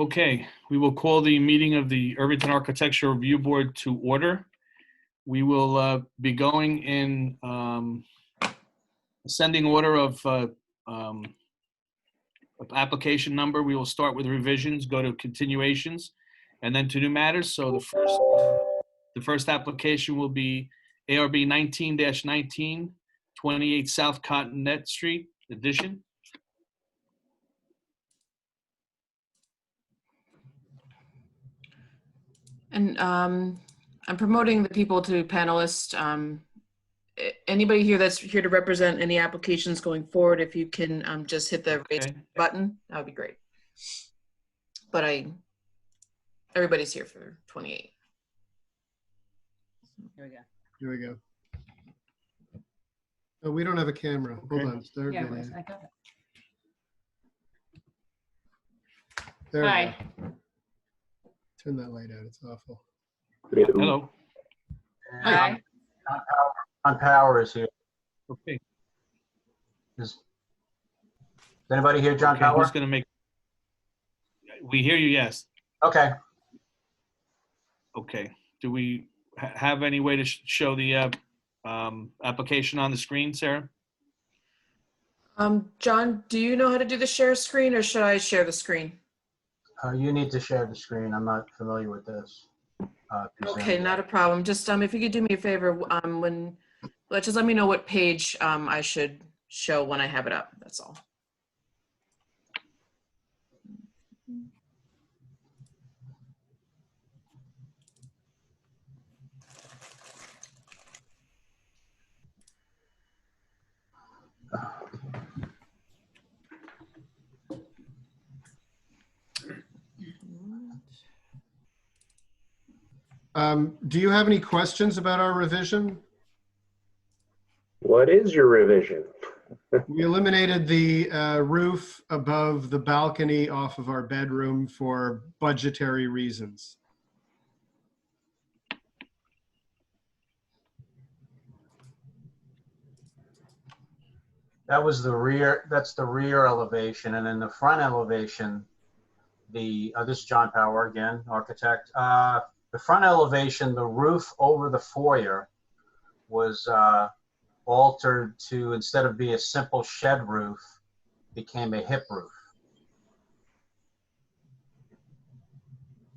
Okay, we will call the meeting of the Irvington Architecture Review Board to order. We will be going in ascending order of application number. We will start with revisions, go to continuations, and then to new matters. So the first application will be ARB 19-19, 28 South Continent Street, addition. And I'm promoting the people to panelists. Anybody here that's here to represent any applications going forward, if you can just hit the raise button, that would be great. But everybody's here for 28. Here we go. Here we go. Oh, we don't have a camera. Okay. Hold on. Start Yeah, video. I got it. There we Hi. go. Turn that light out. It's awful. Hello. Hi. John Power is here. Okay. Is anybody here, John Okay, Power? who's going to make? We hear you, yes. Okay. Okay. Do we have any way to show the application on the screen, Sarah? John, do you know how to do the share screen, or should I share the screen? You need to share the screen. I'm not familiar with this. Okay, not a problem. Just if you could do me a favor, just let me know what page I should show when I have it up. That's all. Do you have any questions about our revision? What is your revision? We eliminated the roof above the balcony off of our bedroom for budgetary reasons. That was the rear. That's the rear elevation, and then the front elevation. This is John Power again, architect. The front elevation, the roof over the foyer, was altered to, instead of be a simple shed roof, became a hip roof.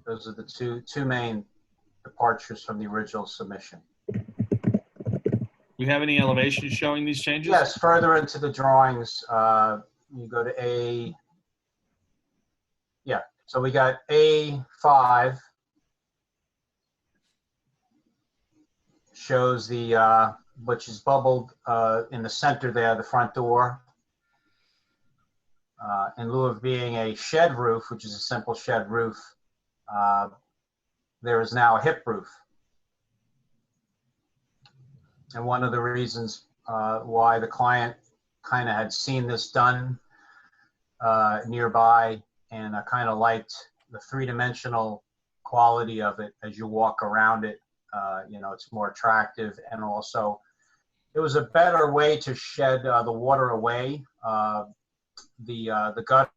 Those are the two main departures from the original submission. Do you have any elevations showing these changes? Yes, further into the drawings, you go to A. Yeah, so we got A5 shows the which is bubbled in the center there, the front door. In lieu of being a shed roof, which is a simple shed roof, there is now a hip roof. And one of the reasons why the client kind of had seen this done nearby, and I kind of liked the three-dimensional quality of it as you walk around it. You know, it's more attractive, and also it was a better way to shed the water away. The gutter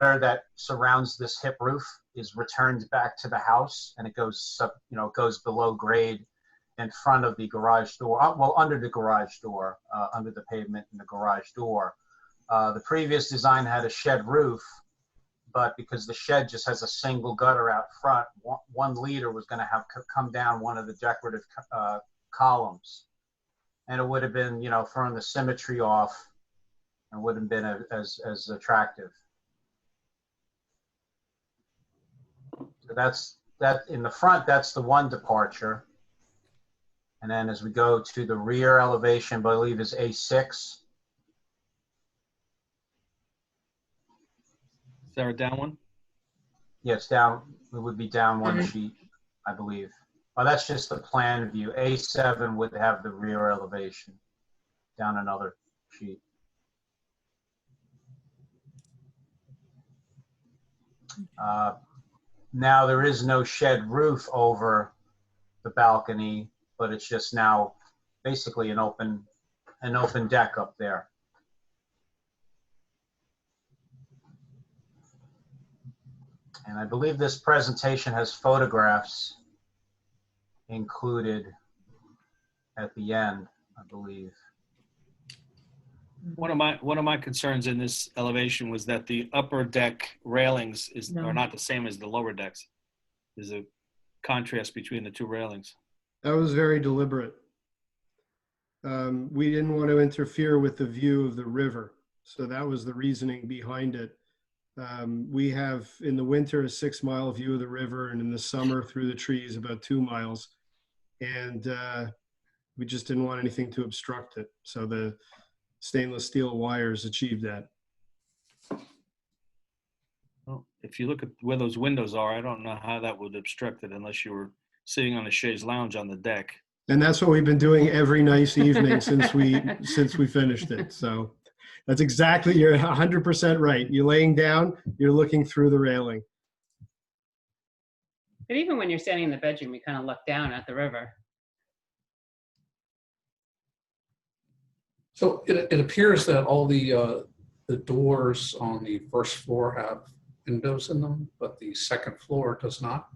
that surrounds this hip roof is returned back to the house, and it goes it goes below grade in front of the garage door, well, under the garage door, under the pavement in the garage door. The previous design had a shed roof, but because the shed just has a single gutter out front, 1 liter was going to have come down one of the decorative columns. And it would have been, throwing the symmetry off, and wouldn't have been as attractive. So that's that. In the front, that's the one departure. And then as we go to the rear elevation, I believe is A6. Sarah, down one? Yes, down, it would be down one sheet, I believe. Oh, that's just the plan view. A7 would have the rear elevation, down another sheet. Now there is no shed roof over the balcony, but it's just now basically an open deck up there. And I believe this presentation has photographs included at the end, I believe. One of my concerns in this elevation was that the upper deck railings are not the same as the lower decks. There's a contrast between the two railings. That was very deliberate. We didn't want to interfere with the view of the river. So that was the reasoning behind it. We have in the winter a 6-mile view of the river, and in the summer through the trees about 2 miles. And we just didn't want anything to obstruct it. So the stainless steel wires achieved that. Well, if you look at where those windows are, I don't know how that would obstruct it unless you were sitting on a chaise lounge on the deck. And that's what we've been doing every nice evening since we finished it. So that's exactly, you're 100% right. You're laying down, you're looking through the railing. But even when you're standing in the bedroom, you kind of look down at the river. So it appears that all the doors on the first floor have windows in them, but the second floor does not.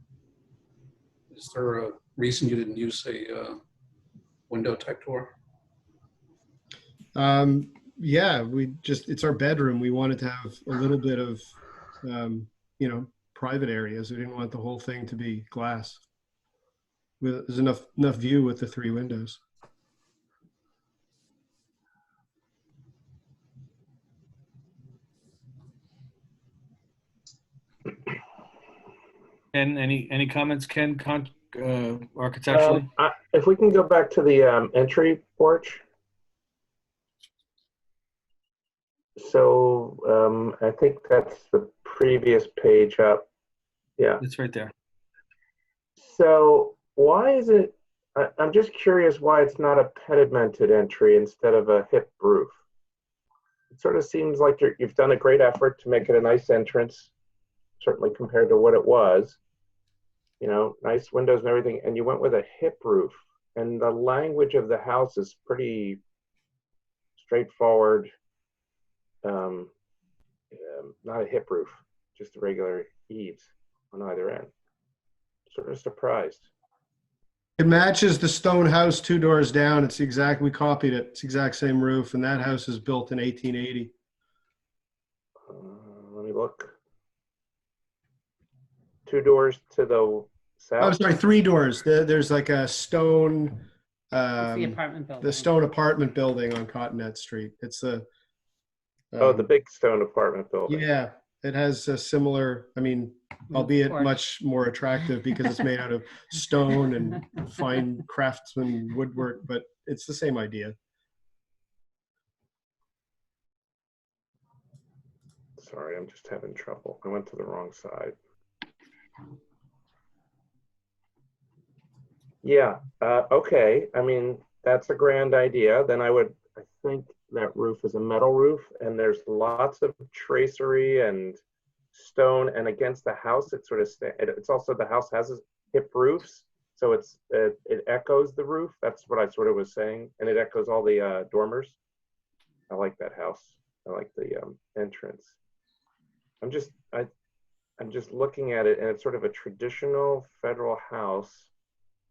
Is there a reason you didn't use a window type door? Yeah, it's our bedroom. We wanted to have a little bit of, private areas. We didn't want the whole thing to be glass. There's enough view with the 3 windows. Ken, any comments, Ken, architecturally? If we can go back to the entry porch. So I think that's the previous page up. Yeah. It's right there. So why is it, I'm just curious why it's not a pedimented entry instead of a hip roof. It sort of seems like you've done a great effort to make it a nice entrance, certainly compared to what it was. Nice windows and everything, and you went with a hip roof. And the language of the house is pretty straightforward. Not a hip roof, just a regular eaves on either end. Sort of surprised. It matches the stone house 2 doors down. We copied it. It's the exact same roof, and that house is built in 1880. Let me look. 2 doors to the south. I'm sorry, 3 doors. There's like a stone, It's the apartment building. the stone apartment building on Cottonette Street. It's the the big stone apartment building. Yeah, it has a similar, albeit Porch. much more attractive because it's made out of stone and fine craftsman woodwork, but it's the same idea. Sorry, I'm just having trouble. I went to the wrong side. Yeah, okay. That's a grand idea. Then I think that roof is a metal roof, and there's lots of tracery and stone, and against the house, it's also, the house has hip roofs, so it echoes the roof. That's what I sort of was saying, and it echoes all the dormers. I like that house. I like the entrance. I'm just looking at it, and it's sort of a traditional federal house.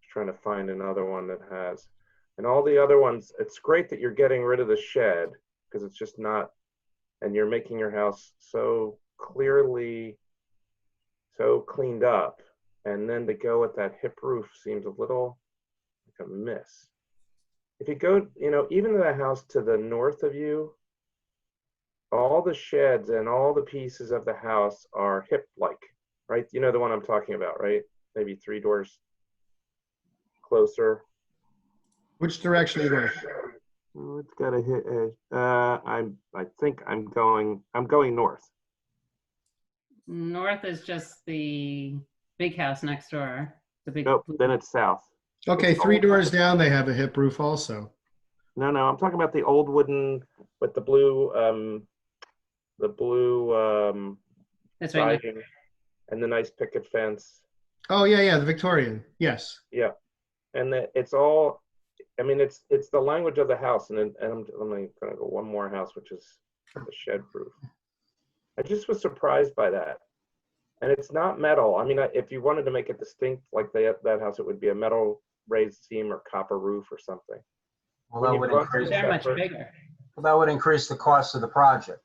Just trying to find another one that has. And all the other ones, it's great that you're getting rid of the shed, because it's just not, and you're making your house so clearly, so cleaned up. And then to go with that hip roof seems a little like a miss. If you go, even the house to the north of you, all the sheds and all the pieces of the house are hip-like, right? You know the one I'm talking about, right? Maybe 3 doors closer. Which direction are you going? Oh, it's got a hit edge. I think I'm going north. North is just the big house next door. The big. Nope, then it's south. Okay, 3 doors down, they have a hip roof also. No, I'm talking about the old wooden with the blue That's right. siding and the nice picket fence. Oh, yeah, the Victorian, yes. Yeah, and it's all. It's the language of the house, and I'm gonna go one more house, which is the shed roof. I just was surprised by that, And it's not metal. I mean, if you wanted to make it distinct like that house, it would be a metal raised seam or copper roof or something. Well, When that you would brought increase, this They're much separate- bigger. well, that would increase the cost of the project.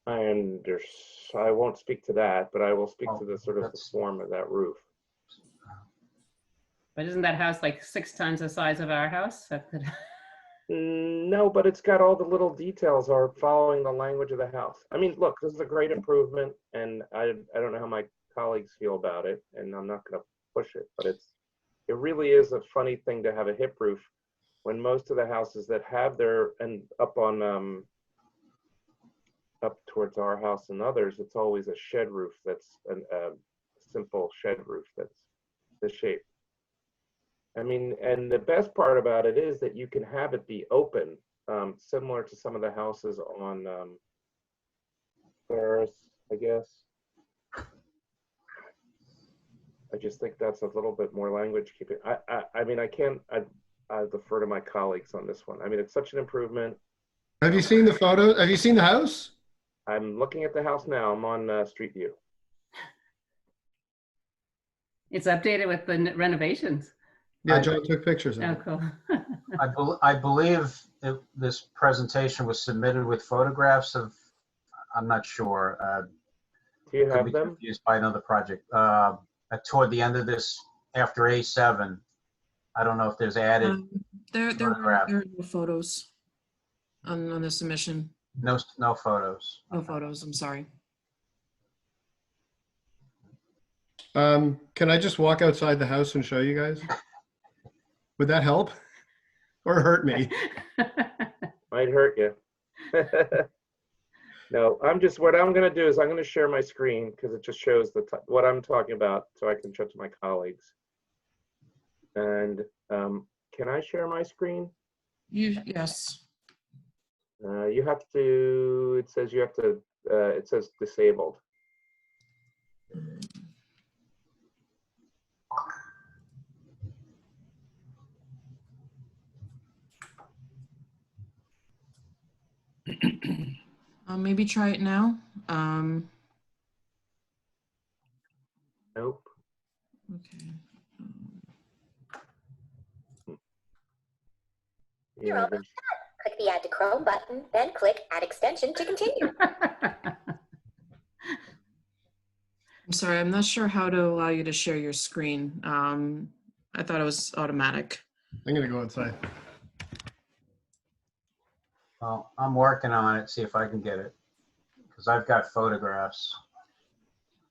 I won't speak to that, but I will speak Oh, to the sort of the that's- form of that roof. But isn't that house like 6 times the size of our house? No, but it's got all the little details are following the language of the house. I mean, look, this is a great improvement, and I don't know how my colleagues feel about it, and I'm not going to push it, but it really is a funny thing to have a hip roof when most of the houses that have their, and up on up towards our house and others, it's always a shed roof that's a simple shed roof that's the shape. I mean, and the best part about it is that you can have it be open, similar to some of the houses on Ferris, I guess. I just think that's a little bit more language keeping. I mean, I defer to my colleagues on this one. I mean, it's such an improvement. Have you seen the photo? Have you seen the house? I'm looking at the house now. I'm on Street View. It's updated with the renovations. Yeah, John took pictures of Oh, it. cool. I believe this presentation was submitted with photographs of, I'm not sure. Do you Could have be them? confused by another project. Toward the end of this, after A7, I don't know if there's added, There photograph. are no photos on the submission. no photos. No photos, I'm sorry. Can I just walk outside the house and show you guys? Would that help? Or hurt me? Might hurt you. No, what I'm going to do is I'm going to share my screen because it just shows what I'm talking about so I can show to my colleagues. And can I share my screen? Yes. You have to, it says you have to, it says disabled. Maybe try it now. Nope. Okay. Yeah, there's- Click the Add to Chrome button, then click Add Extension to continue. I'm sorry, I'm not sure how to allow you to share your screen. I thought it was automatic. I'm gonna go outside. Well, I'm working on it, see if I can get it. Because I've got photographs.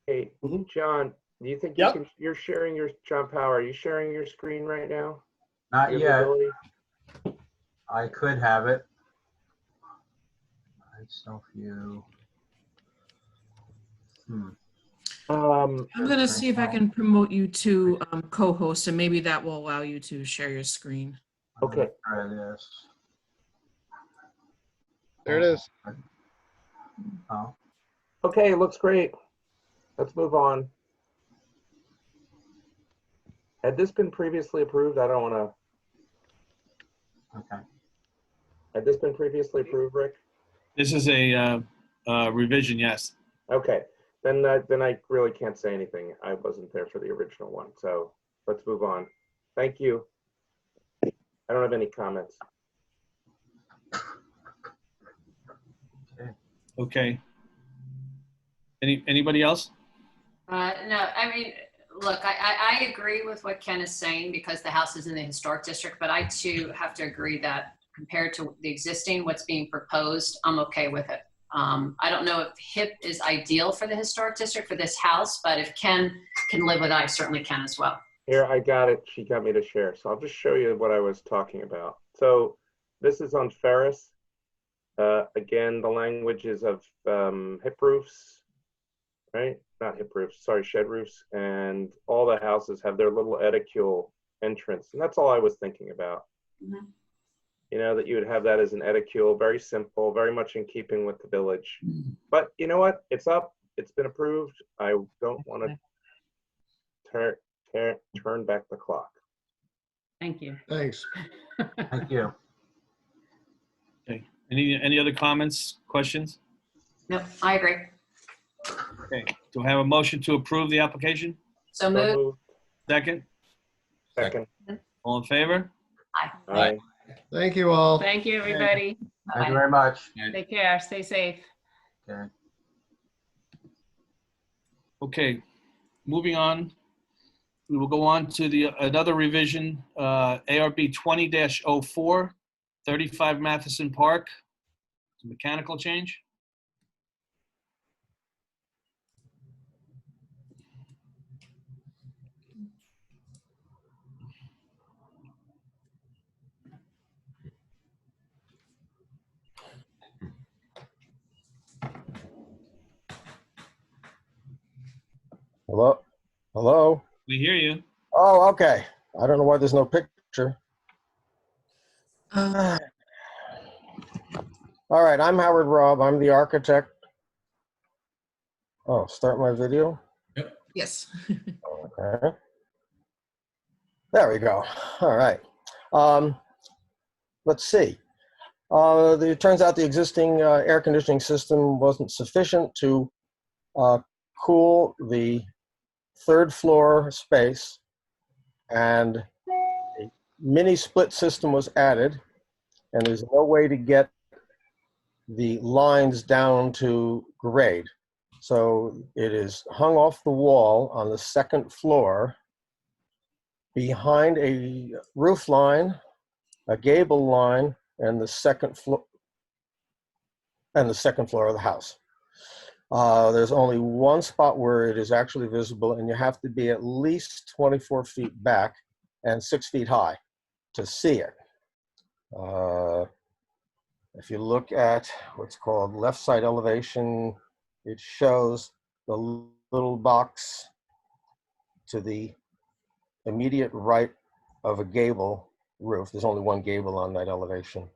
Hey, Mhm. John, do you think Yep. you're sharing John Power, are you sharing your screen right now? Not Your yet. ability? I could have it. Self-view. I'm gonna see if I can promote you to co-host, and maybe that will allow you to share your screen. Okay. Try this. There it is. Oh, Okay, it looks great. Let's move on. Had this been previously approved? I don't want to. okay. Had this been previously approved, Rick? This is a revision, yes. Okay, then I really can't say anything. I wasn't there for the original one, so let's move on. Thank you. I don't have any comments. Okay. Anybody else? No, I mean, look, I agree with what Ken is saying because the house is in the historic district, but I too have to agree that compared to the existing, what's being proposed, I'm okay with it. I don't know if HIP is ideal for the historic district for this house, but if Ken can live with it, I certainly can as well. Here, I got it. She got me to share. So I'll just show you what I was talking about. So this is on Ferris. Again, the language is of hip roofs, right? Not hip roofs, sorry, shed roofs. And all the houses have their little edicule entrance. And that's all I was thinking about. Mhm. You know, that you would have that as an edicule, very simple, very much in keeping with the village. But you know what? It's up. It's been approved. I don't want to turn back the clock. Thank you. Thanks. Thank you. Okay. Any other comments, questions? No, I agree. Okay, do I have a motion to approve the application? So So moved. moved. Second, Second. all in favor? Aye. Thank you all. Thank you, everybody. Thank you very much. Take care. Stay safe. Okay. Okay, moving on. We will go on to another revision, ARB 20-04, 35 Matheson Park. It's a mechanical change. Hello? Hello? We hear you. Oh, okay. I don't know why there's no picture. Uh, All right, I'm Howard Robb. I'm the architect. Oh, start my video? yes. Okay. There we go. All right. Let's see. It turns out the existing air conditioning system wasn't sufficient to cool the third floor space, and a mini split system was added, and there's no way to get the lines down to grade. So it is hung off the wall on the second floor behind a roof line, a gable line, and the second floor of the house. There's only one spot where it is actually visible, and you have to be at least 24 feet back and 6 feet high to see it. If you look at what's called left side elevation, it shows the little box to the immediate right of a gable roof. There's only one gable on that elevation.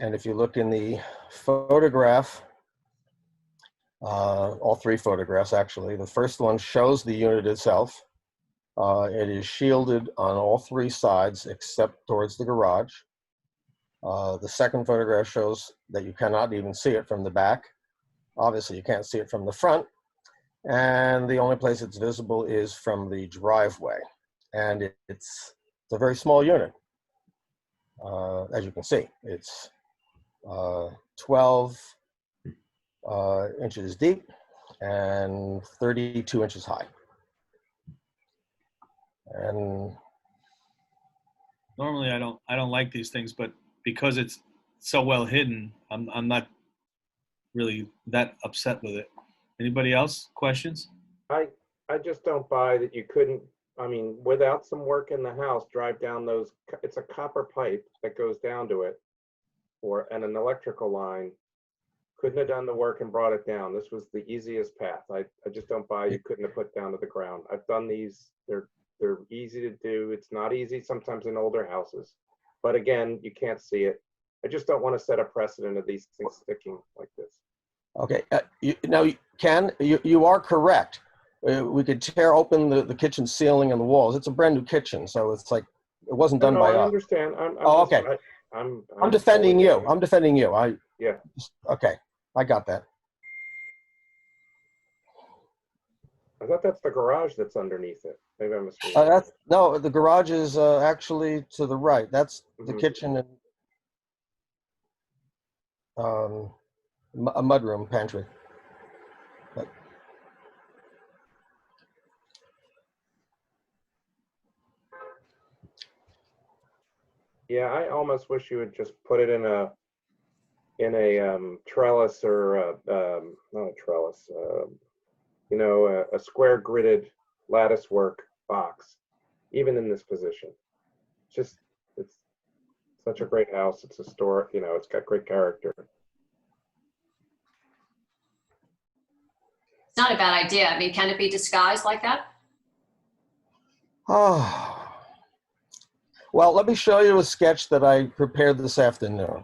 And if you look in the photograph, all three photographs actually, the first one shows the unit itself. It is shielded on all three sides except towards the garage. The second photograph shows that you cannot even see it from the back. Obviously, you can't see it from the front. And the only place it's visible is from the driveway. And it's a very small unit. As you can see, it's 12 inches deep and 32 inches high. And Normally, I don't like these things, but because it's so well hidden, I'm not really that upset with it. Anybody else? Questions? I just don't buy that you couldn't, I mean, without some work in the house, drive down those, it's a copper pipe that goes down to it, and an electrical line. Couldn't have done the work and brought it down. This was the easiest path. I just don't buy you couldn't have put down to the ground. I've done these. They're easy to do. It's not easy sometimes in older houses. But again, you can't see it. I just don't want to set a precedent of these things sticking like this. okay, now, Ken, you are correct. We could tear open the kitchen ceiling and the walls. It's a brand new kitchen, so it's like, it wasn't done No, by I us. understand. Oh, okay. I'm defending totally you. getting it. I'm defending you. Yeah. Okay, I got that. I thought that's the garage that's underneath it. Maybe I'm misreading. No, the garage is actually to the right. That's the Mhm. kitchen and a mudroom pantry. But, Yeah, I almost wish you would just put it in a trellis or not a trellis, a square gridded lattice work box, even in this position. It's such a great house. It's historic, it's got great character. It's not a bad idea. I mean, can it be disguised like that? oh. Well, let me show you a sketch that I prepared this afternoon.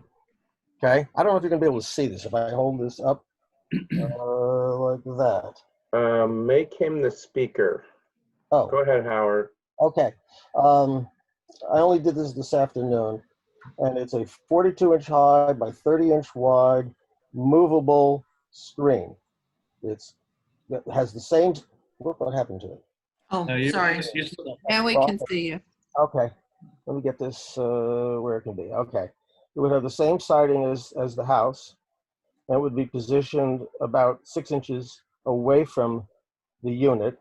Okay, I don't know if you're gonna be able to see this. If I hold this up like that. Make him the speaker. Oh, Go ahead, Howard. okay. I only did this afternoon, and it's a 42-inch high by 30-inch wide movable screen. it has the same, what happened to it? Oh, No, you- sorry. you- And we Well, can see you. Okay, let me get this where it can be. Okay. It would have the same siding as the house. And it would be positioned about 6 inches away from the unit.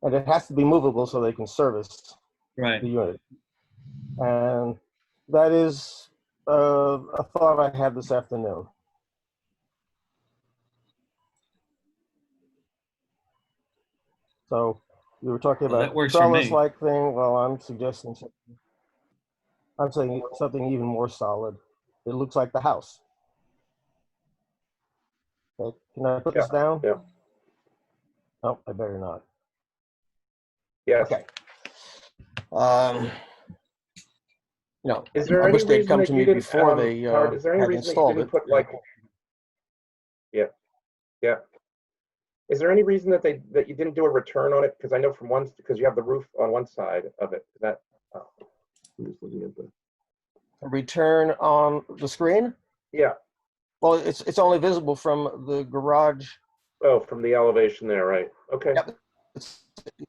And it has to be movable so they can service Right. the unit. And that is a thought I had this afternoon. So you were talking Well, that about works for me. trellis-like thing. Well, I'm suggesting something. I'm saying something even more solid. It looks like the house. Okay, can I put this down? Yeah. No, I better not. Yes. Okay. No, Is there I any wish they'd reason come that to you me didn't, before they Howard, is there any had reason that you installed didn't it. put like, yeah. Is there any reason that you didn't do a return on it? Because I know because you have the roof on one side of it. Is that, oh, I'm just looking at the, Return on the screen? yeah. Well, it's only visible from the garage. Oh, from the elevation there, right? Okay. Yep.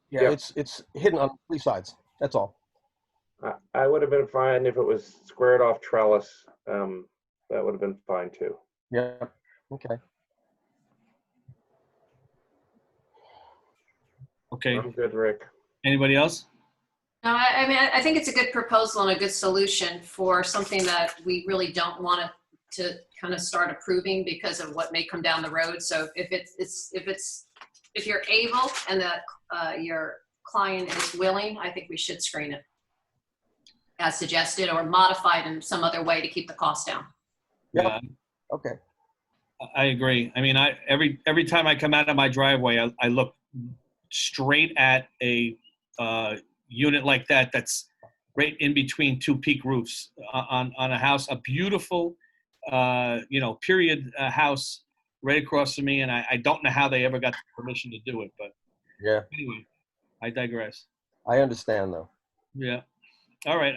Yeah, Yep. it's hidden on 3 sides. That's all. I would have been fine if it was squared off trellis. That would have been fine too. Yeah. Okay. Okay. I'm good, Rick. Anybody else? No, I mean, I think it's a good proposal and a good solution for something that we really don't want to kind of start approving because of what may come down the road. So if you're able and that your client is willing, I think we should screen it as suggested or modified in some other way to keep the cost down. Yep. Yeah, Okay. I agree. I mean, every time I come out of my driveway, I look straight at a unit like that that's right in between 2 peak roofs on a house, a beautiful, period house right across from me, and I don't know how they ever got the permission to do it, but Yeah, anyway, I digress. I understand though. Yeah. All right.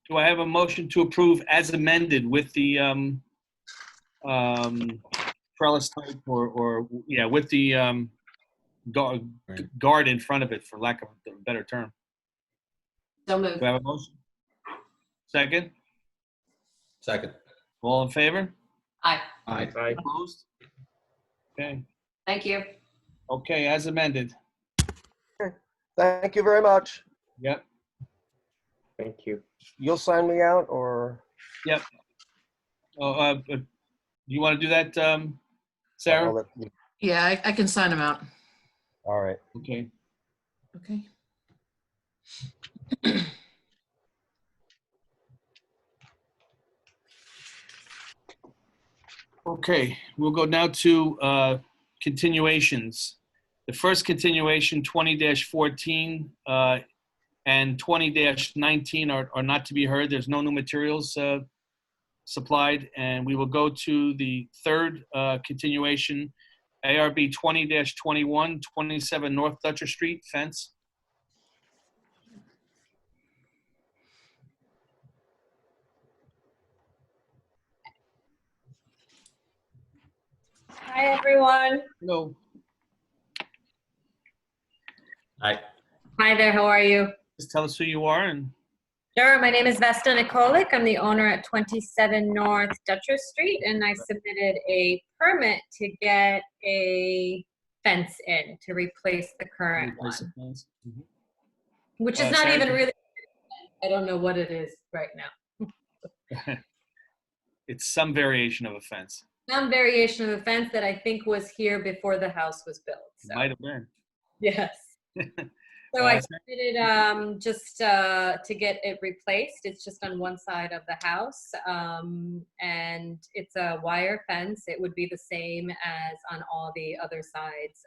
Do I have a motion to approve as amended with the trellis type or with the guard in front of it, for lack of a better term? So moved. Do I have a motion? Second? Second. All in favor? Aye. Aye. Aye. Opposed? Okay. Thank you. Okay, as amended. Thank you very much. Yep. Thank you. You'll sign me out or? Yep. Oh, you want to do that, I'll Sarah? let you- Yeah, I can sign them out. All right. Okay. Okay. Okay, we'll go now to continuations. The first continuation, 20-14 and 20-19 are not to be heard. There's no new materials supplied. And we will go to the third continuation, ARB 20-21, 27 North Dutcher Street, fence. Hi, everyone. Hello. Aye. Hi there, how are you? Just tell us who you are and Sure, my name is Vesta Nikolic. I'm the owner at 27 North Dutcher Street, and I submitted a permit to get a fence in to replace the current one, replace the fence. Mhm. which is not Sarah, even can- really, I don't know what it is right now. It's some variation of a fence. Some variation of a fence that I think was here before the house was built, so, Might have been. yes. So I Uh, submitted just to get it replaced. It's just on one side of the house, and it's a wire fence. It would be the same as on all the other sides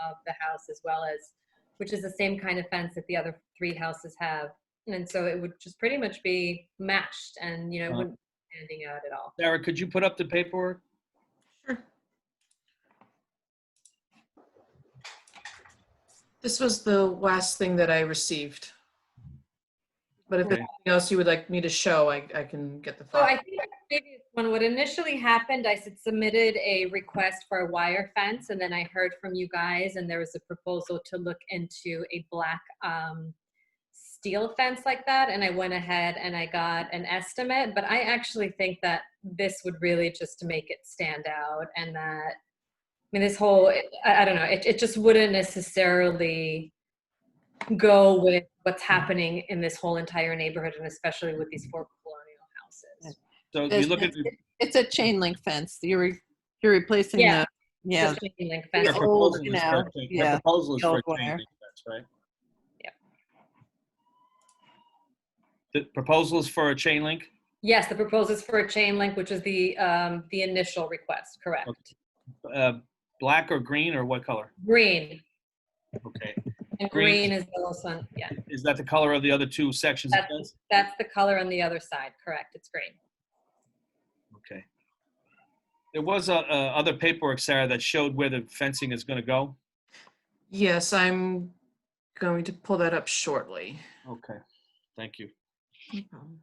of the house, as well as, which is the same kind of fence that the other 3 houses have. And so it would just pretty much be matched, and it wouldn't be standing out at all. Sarah, could you put up the paperwork? Sure. This was the last thing that I received. But if there's Okay. anything else you would like me to show, I can get the So file. I think previous one, what initially happened, I submitted a request for a wire fence, and then I heard from you guys, and there was a proposal to look into a black steel fence like that, and I went ahead and I got an estimate, but I actually think that this would really just make it stand out, and that, I mean, this whole, I don't know, it just wouldn't necessarily go with what's happening in this whole entire neighborhood, and especially with these 4 colonial houses. So you look at, It's a chain link fence. You're replacing Yeah. the, yeah, Just chain link the fence. old, proposal you is know, for, the yeah. proposal is the for old a chain wire. link fence, right? Yep. The proposal is for a chain link? Yes, the proposal is for a chain link, which is the initial request, correct? Black or green or what color? Green, Okay. and Green. green is the little sun, yeah. Is that the color of the other two sections of That's, fence? that's the color on the other side, correct, it's green. Okay. There was other paperwork, Sarah, that showed where the fencing is going to go. Yes, I'm going to pull that up shortly. Okay. Thank you. No problem.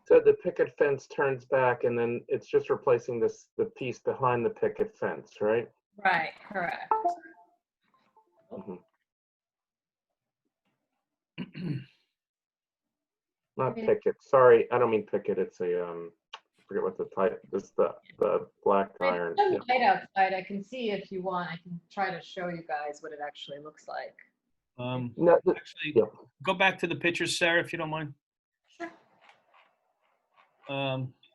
So the picket fence turns back and then it's just replacing the piece behind the picket fence, right? Right, correct. Mhm. Not Okay. picket, sorry, I don't mean picket, it's a, I forget what the type, this, the black iron. There's Yeah. some light outside, I can see if you want, I can try to show you guys what it actually looks like. No, Actually, yeah. go back to the pictures, Sarah, if you don't mind. Sure.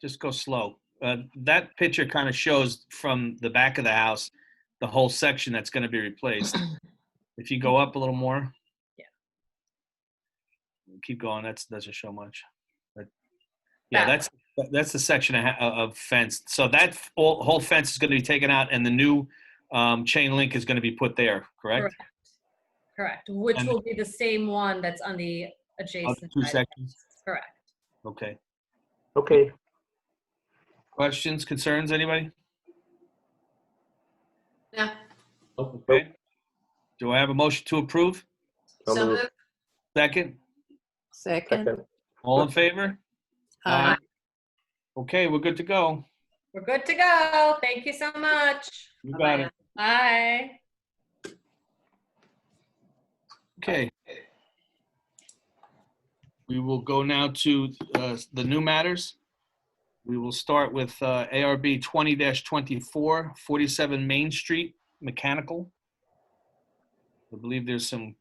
Just go slow. That picture kind of shows from the back of the house, the whole section that's going to be replaced. If you go up a little more. Yeah. Keep going. That doesn't show much. But yeah, that's the section of fence. So that whole fence is going to be taken out, and the new chain link is going to be put there. Correct. Correct, which And- will be the same one that's on the Of adjacent two side. sections. Correct. Okay. Okay, Questions, concerns, anybody? No. Okay. Do I have a motion to approve? So So moved. moved. Second? Second. second. All in favor? Aye. Okay, we're good to go. We're good to go. Thank you so much. You got it. Bye. Okay. We will go now to the new matters. We will start with ARB 20-24, 47 Main Street, mechanical. I believe there's some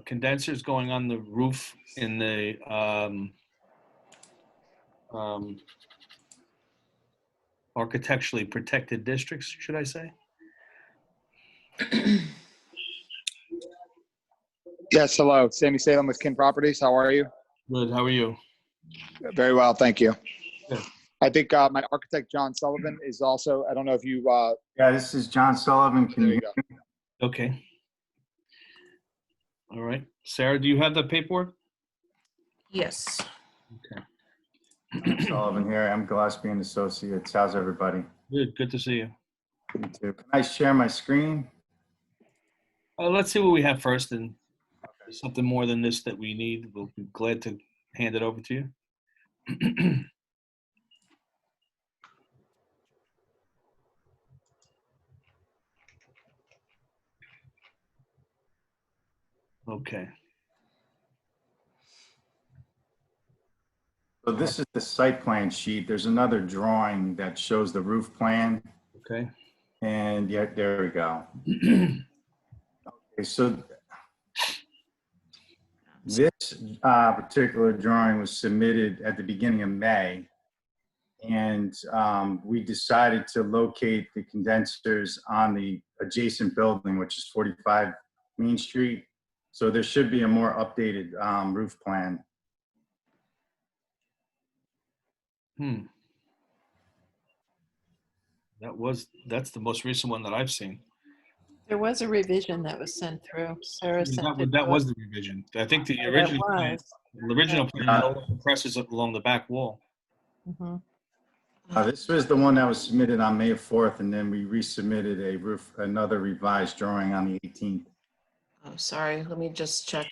condensers going on the roof in the architecturally protected districts, should I say? Yes, hello. Sammy Salem with Kin Properties. How are you? Good, how are you? Very well, thank you. Good. I think my architect, John Sullivan, is also, I don't know if you, Yeah, this is John Sullivan. Can there you you go. Okay. All right. Sarah, do you have the paperwork? Yes. Okay. Sullivan here? I'm Gillespie and Associates. How's everybody? Good to see you. Me too. Can I share my screen? Let's see what we have first, and if there's something more than this that we need, we'll be glad to hand it over to you. Okay. So this is the site plan sheet. There's another drawing that shows the roof plan. Okay. And yeah, there we go. Okay, so this particular drawing was submitted at the beginning of May. And we decided to locate the condensers on the adjacent building, which is 45 Main Street. So there should be a more updated roof plan. That's the most recent one that I've seen. There was a revision that was sent through. Sarah sent it. That to was us. the revision. I think the Oh, that original plan, was. the original plan had all the compressors along the back wall. Mhm. This was the one that was submitted on May 4th, and then we resubmitted another revised drawing on the 18th. Oh, sorry. Let me just check.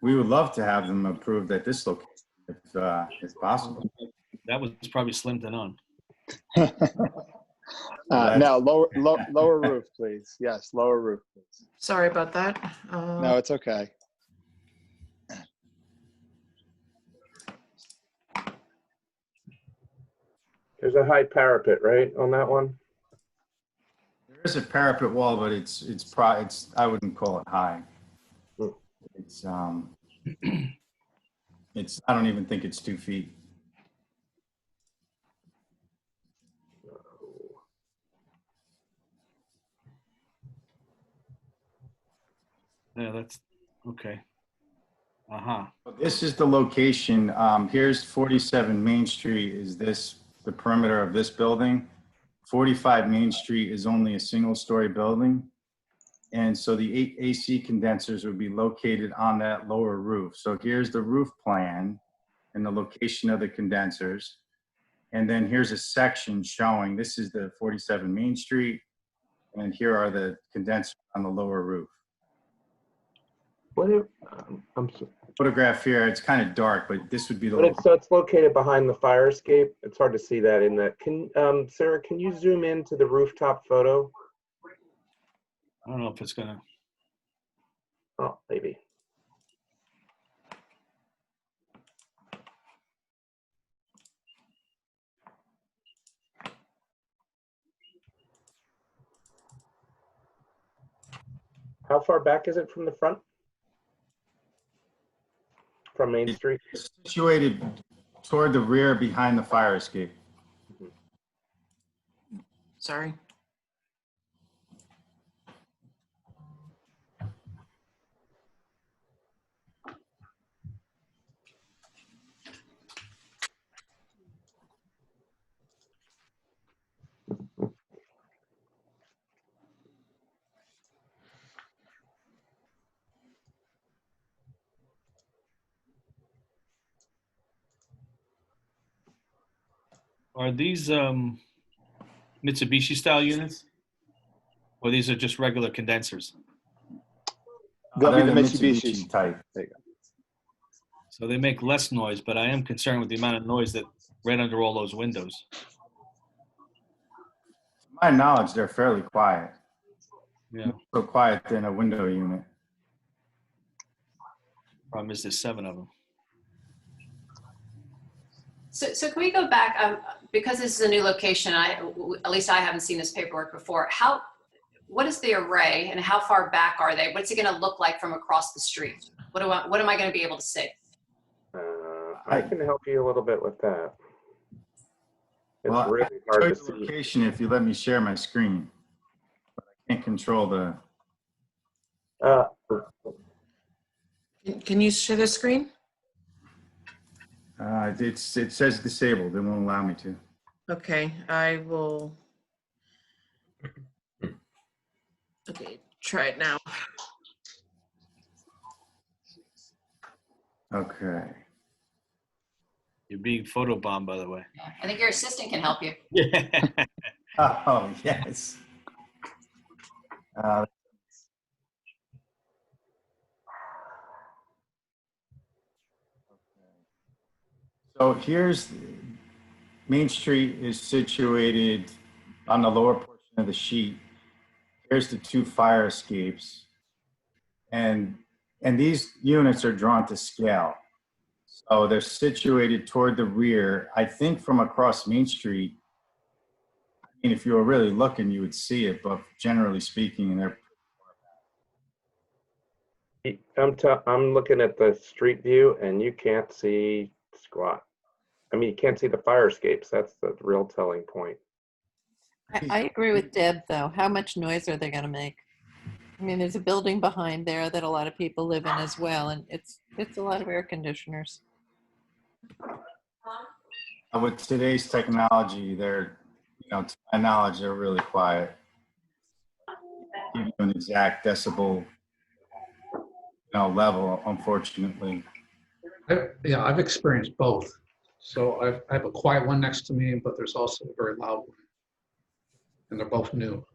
We would love to have them approved at this location, if possible. That was probably slimmed to none. Now, lower roof, please. Yes, lower roof, please. Sorry about that. No, it's okay. There's a high parapet, right, on that one? There is a parapet wall, but it's I wouldn't call it high. It's I don't even think it's 2 feet. Yeah, that's okay. Uh-huh. This is the location. Here's 47 Main Street. Is this the perimeter of this building? 45 Main Street is only a single-story building. And so the AC condensers would be located on that lower roof. So here's the roof plan and the location of the condensers. And then here's a section showing this is the 47 Main Street. And here are the condensers on the lower roof. What if, Photograph here, it's kind of dark, but this would be the so it's located behind the fire escape. It's hard to see that in that. Sarah, can you zoom into the rooftop photo? I don't know if it's gonna. Oh, maybe. How far back is it from the front? From Main Street? It's situated toward the rear behind the fire escape. Sorry. Are these Mitsubishi style units? Or these are just regular condensers? They'll be the They're Mitsubishi type. There you go. So they make less noise, but I am concerned with the amount of noise that right under all those windows. To my knowledge, they're fairly quiet. Yeah. Not so quiet than a window unit. Problem is there's 7 of them. So can we go back, because this is a new location, at least I haven't seen this paperwork before. What is the array and how far back are they? What's it gonna look like from across the street? What am I gonna be able to see? I can help you a little bit with that. It's Well, really I can hard show to you the see. location if you let me share my screen. But I can't control the. Can you share the screen? It says disabled. It won't allow me to. Okay, I will. Okay, try it now. Okay. You're being photobombed, by the way. I think your assistant can help you. Oh, yes. So here's Main Street is situated on the lower portion of the sheet. Here's the 2 fire escapes. And these units are drawn to scale. So they're situated toward the rear. I think from across Main Street, I mean, if you were really looking, you would see it, but generally speaking, they're I'm looking at the street view and you can't see squat. I mean, you can't see the fire escapes. That's the real telling point. I agree with Deb, though. How much noise are they going to make? I mean, there's a building behind there that a lot of people live in as well, and it's a lot of air conditioners. With today's technology, they're, to my knowledge, they're really quiet. Give you an exact decibel, level, unfortunately. Yeah, I've experienced both. So I have a quiet one next to me, but there's also a very loud one. And they're both new.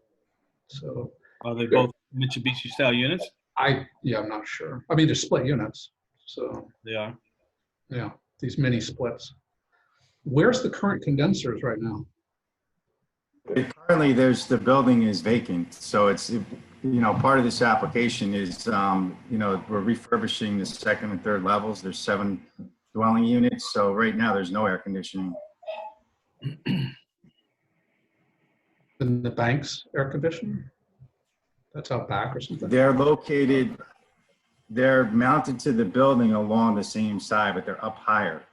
So Are they both Mitsubishi style units? I'm not sure. I mean, they're split units. So They are. yeah, these mini splits. Where's the current condensers right now? Currently, the building is vacant. So it's, part of this application is, we're refurbishing the second and third levels. There's 7 dwelling units. So right now there's no air conditioning. In the bank's air conditioner? That's out back or something? They're mounted to the building along the same side, but they're up higher.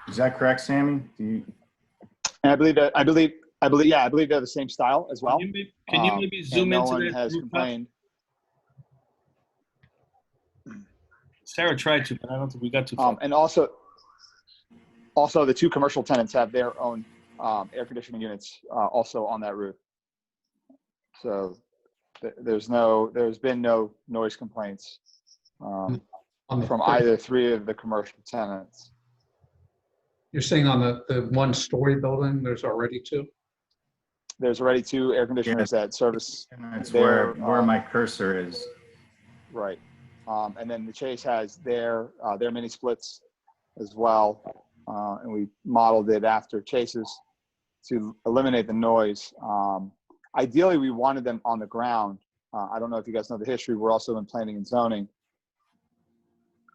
Is that correct, Sammy? And I believe they're the same style as well. Can you maybe zoom no into one that has rooftop? complained. Sarah tried to, but I don't think we got too far. And also the 2 commercial tenants have their own air conditioning units also on that roof. So there's been no noise complaints from either 3 of the commercial tenants. You're saying on the 1-story building, there's already 2? There's already 2 air conditioners that service. That's where my cursor is. Right. And then the Chase has their mini splits as well. And we modeled it after Chase's to eliminate the noise. Ideally, we wanted them on the ground. I don't know if you guys know the history. We're also in planning and zoning.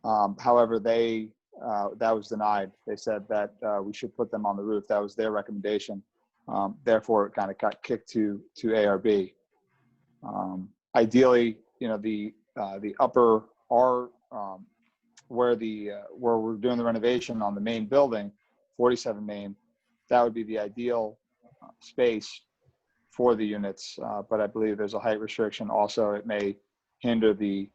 However, that was denied. They said that we should put them on the roof. That was their recommendation. Therefore, it kind of got kicked to ARB. Ideally, the upper where we're doing the renovation on the main building, 47 Main, that would be the ideal space for the units. But I believe there's a height restriction. Also, it may hinder the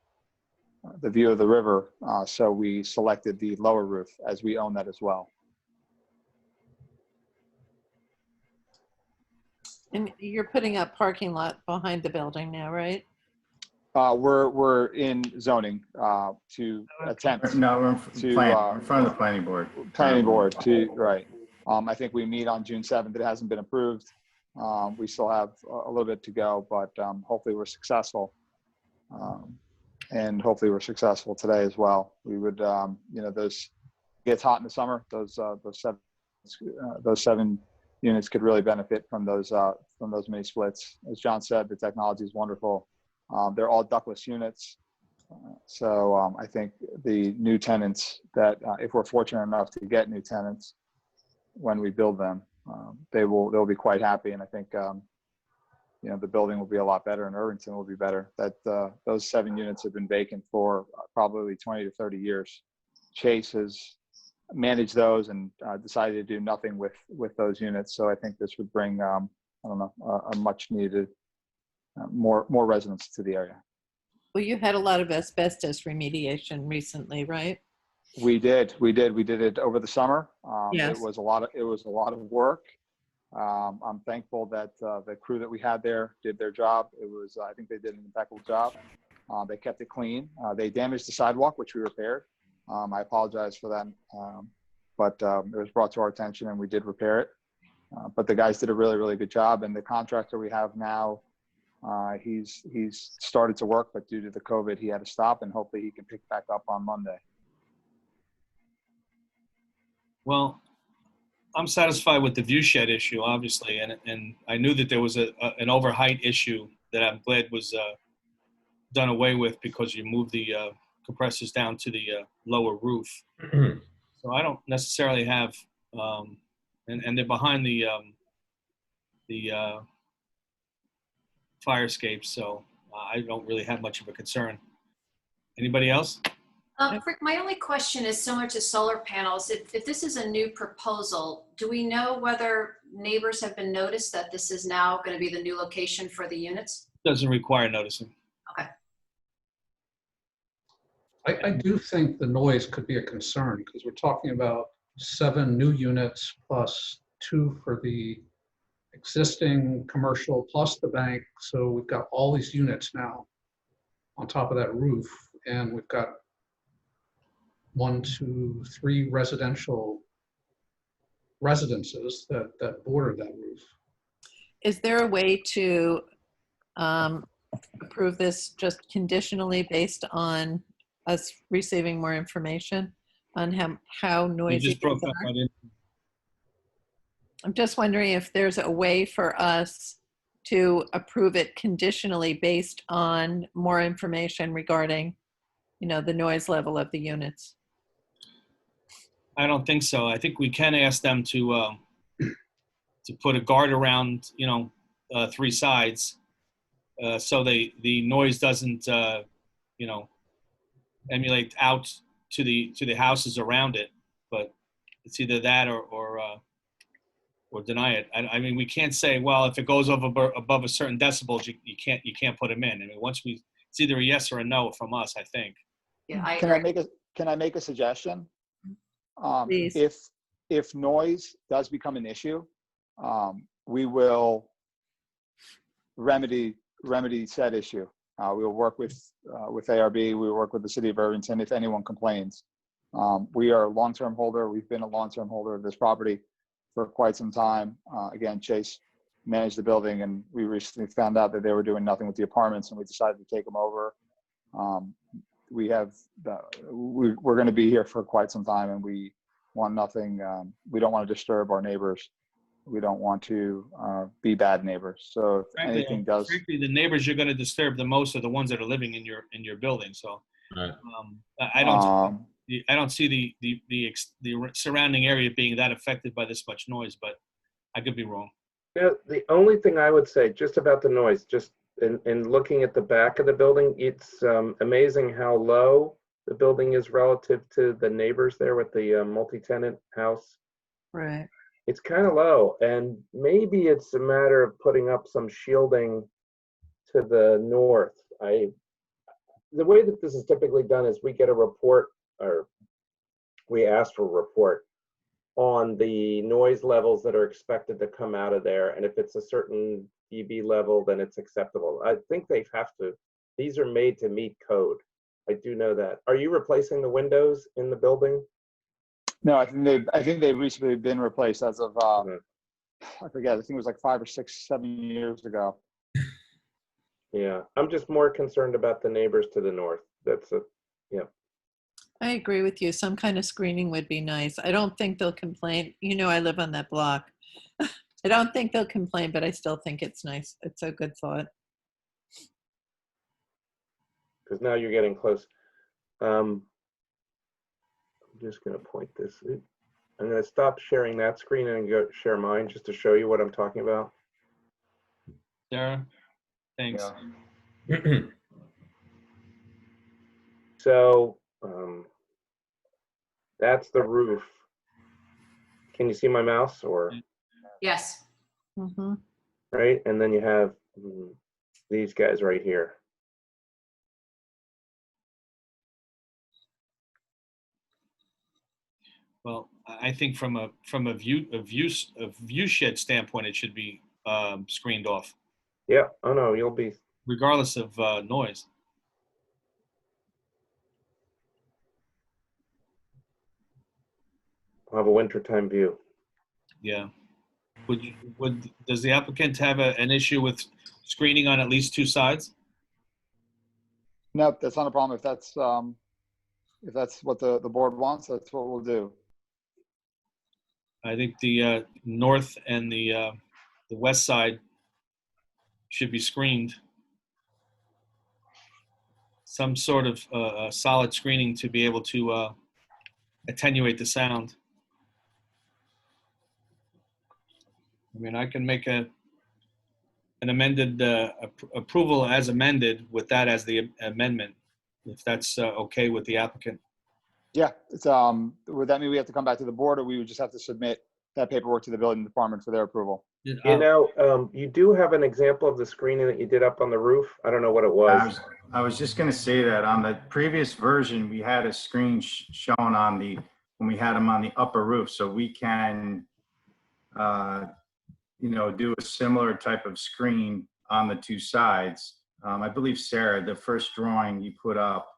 view of the river. So we selected the lower roof as we own that as well. And you're putting up parking lot behind the building now, right? We're in zoning to attempt. No, we're in front of the planning board. Planning board, right. I think we meet on June 7th. It hasn't been approved. We still have a little bit to go, but hopefully we're successful. And hopefully we're successful today as well. We would, those gets hot in the summer. Those 7 units could really benefit from those mini splits. As John said, the technology is wonderful. They're all ductless units. So I think the new tenants that, if we're fortunate enough to get new tenants when we build them, they'll be quite happy. And I think, the building will be a lot better and Irvington will be better. Those 7 units have been vacant for probably 20 to 30 years. Chase has managed those and decided to do nothing with those units. So I think this would bring, a much needed more residents to the area. Well, you had a lot of asbestos remediation recently, right? We did it over the summer. Yes. It was a lot of work. I'm thankful that the crew that we had there did their job. I think they did an impeccable job. They kept it clean. They damaged the sidewalk, which we repaired. I apologize for that. But it was brought to our attention and we did repair it. But the guys did a really, really good job. And the contractor we have now, he's started to work, but due to the COVID, he had to stop, and hopefully he can pick back up on Monday. Well, I'm satisfied with the view shed issue, obviously, and I knew that there was an overheight issue that I'm glad was done away with because you moved the compressors down to the lower roof. So I don't necessarily have, and they're behind the fire escape, so I don't really have much of a concern. Anybody else? Rick, my only question is so much as solar panels. If this is a new proposal, do we know whether neighbors have been noticed that this is now going to be the new location for the units? Doesn't require noticing. Okay. I do think the noise could be a concern because we're talking about 7 new units plus 2 for the existing commercial plus the bank. So we've got all these units now on top of that roof, and we've got 1, 2, 3 residential residences that border that roof. Is there a way to approve this just conditionally based on us receiving more information on how You noisy just broke these up. are? I didn't. I'm just wondering if there's a way for us to approve it conditionally based on more information regarding, the noise level of the units. I don't think so. I think we can ask them to put a guard around, 3 sides, so the noise doesn't, emulate out to the houses around it. But it's either that or deny it. I mean, we can't say, well, if it goes above a certain decibels, you can't put them in. I mean, it's either a yes or a no from us, I think. Yeah, I Can agree. I make a suggestion? Please. If noise does become an issue, we will remedy said issue. We will work with ARB. We will work with the city of Irvington if anyone complains. We are a long-term holder. We've been a long-term holder of this property for quite some time. Again, Chase managed the building, and we recently found out that they were doing nothing with the apartments, and we decided to take them over. We're going to be here for quite some time, and we want nothing. We don't want to disturb our neighbors. We don't want to be bad neighbors. So if anything does, frankly, the neighbors you're going to disturb the most are the ones that are living in your building. So Right. I don't see the surrounding area being that affected by this much noise, but I could be wrong. Yeah, the only thing I would say just about the noise, just in looking at the back of the building, it's amazing how low the building is relative to the neighbors there with the multi-tenant house. Right. It's kind of low, and maybe it's a matter of putting up some shielding to the north. The way that this is typically done is we get a report, or we ask for a report on the noise levels that are expected to come out of there, and if it's a certain dB level, then it's acceptable. I think these are made to meet code. I do know that. Are you replacing the windows in the building? no, I think they've recently been replaced as of I forget. I think it was like 5 or 6, 7 years ago. Yeah, I'm just more concerned about the neighbors to the north. I agree with you. Some kind of screening would be nice. I don't think they'll complain. I live on that block. I don't think they'll complain, but I still think it's nice. It's a good thought. Because now you're getting close. I'm just going to point this. I'm going to stop sharing that screen and go share mine just to show you what I'm talking about. Sarah, thanks. Yeah. So that's the roof. Can you see my mouse or? Yes. Mm-hmm. Right, and then you have these guys right here. Well, I think from a view shed standpoint, it should be screened off, Yeah. Oh no, you'll be. regardless of noise. I'll have a wintertime view. Yeah. Does the applicant have an issue with screening on at least 2 sides? Nope, that's not a problem. If that's what the board wants, that's what we'll do. I think the north and the west side should be screened. Some sort of solid screening to be able to attenuate the sound. I mean, I can make an amended approval as amended with that as the amendment, if that's okay with the applicant. Yeah, it's, would that mean we have to come back to the board, or we would just have to submit that paperwork to the building department for their approval? You know, you do have an example of the screening that you did up on the roof. I don't know what it was. I was just going to say that on the previous version, we had a screen shown on the, when we had them on the upper roof. So we can, you know, do a similar type of screen on the two sides. I believe, Sarah, the first drawing you put up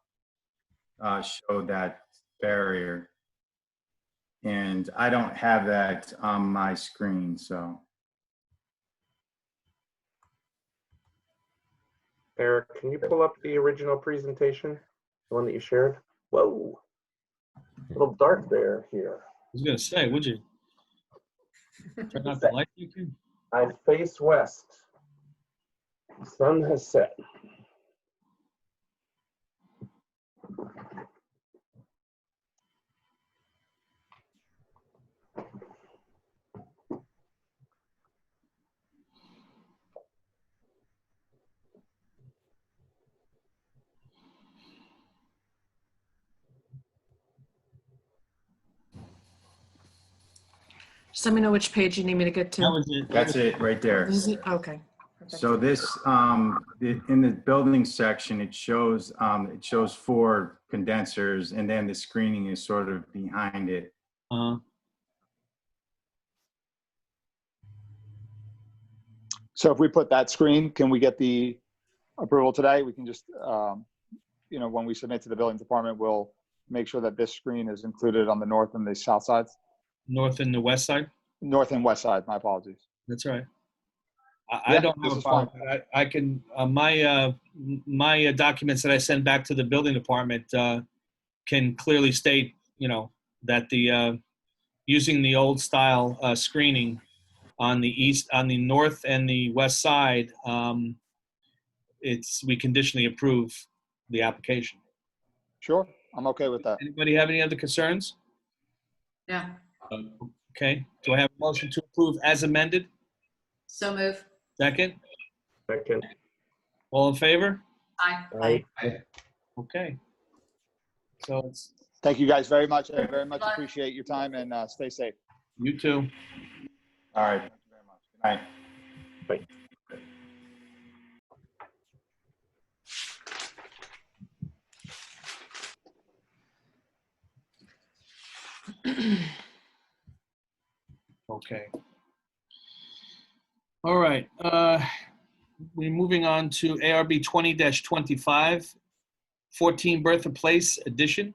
showed that barrier. And I don't have that on my screen, so. Eric, can you pull up the original presentation, the one that you shared? Whoa, a little dark there here. I was gonna say, would you? Turn off the light, you can. I face west. The sun has set. Just let me know which page you need me to get to. That was it. That's it right there. This is it? Okay. Perfect. So this, in the building section, it shows 4 condensers, and then the screening is sort of behind it. So if we put that screen, can we get the approval today? We can just, you know, when we submit to the building department, we'll make sure that this screen is included on the north and the south sides. North and the west side? North and west side, my apologies. That's right. I don't have a problem. I can, my documents that I send back to the building department can clearly state, you know, that the, using the old style screening on the north and the west side, we conditionally approve the application. Sure, I'm okay with that. Anybody have any other concerns? Yeah. Okay, do I have a motion to approve as amended? So move. Second? Second. All in favor? Aye. Okay. So it's. Thank you guys very much. I very much appreciate your time, and stay safe. You too. All right. Thank you very much. Good night. Bye. Okay. All right. We're moving on to ARB 20-25, 14 Bertha Place addition.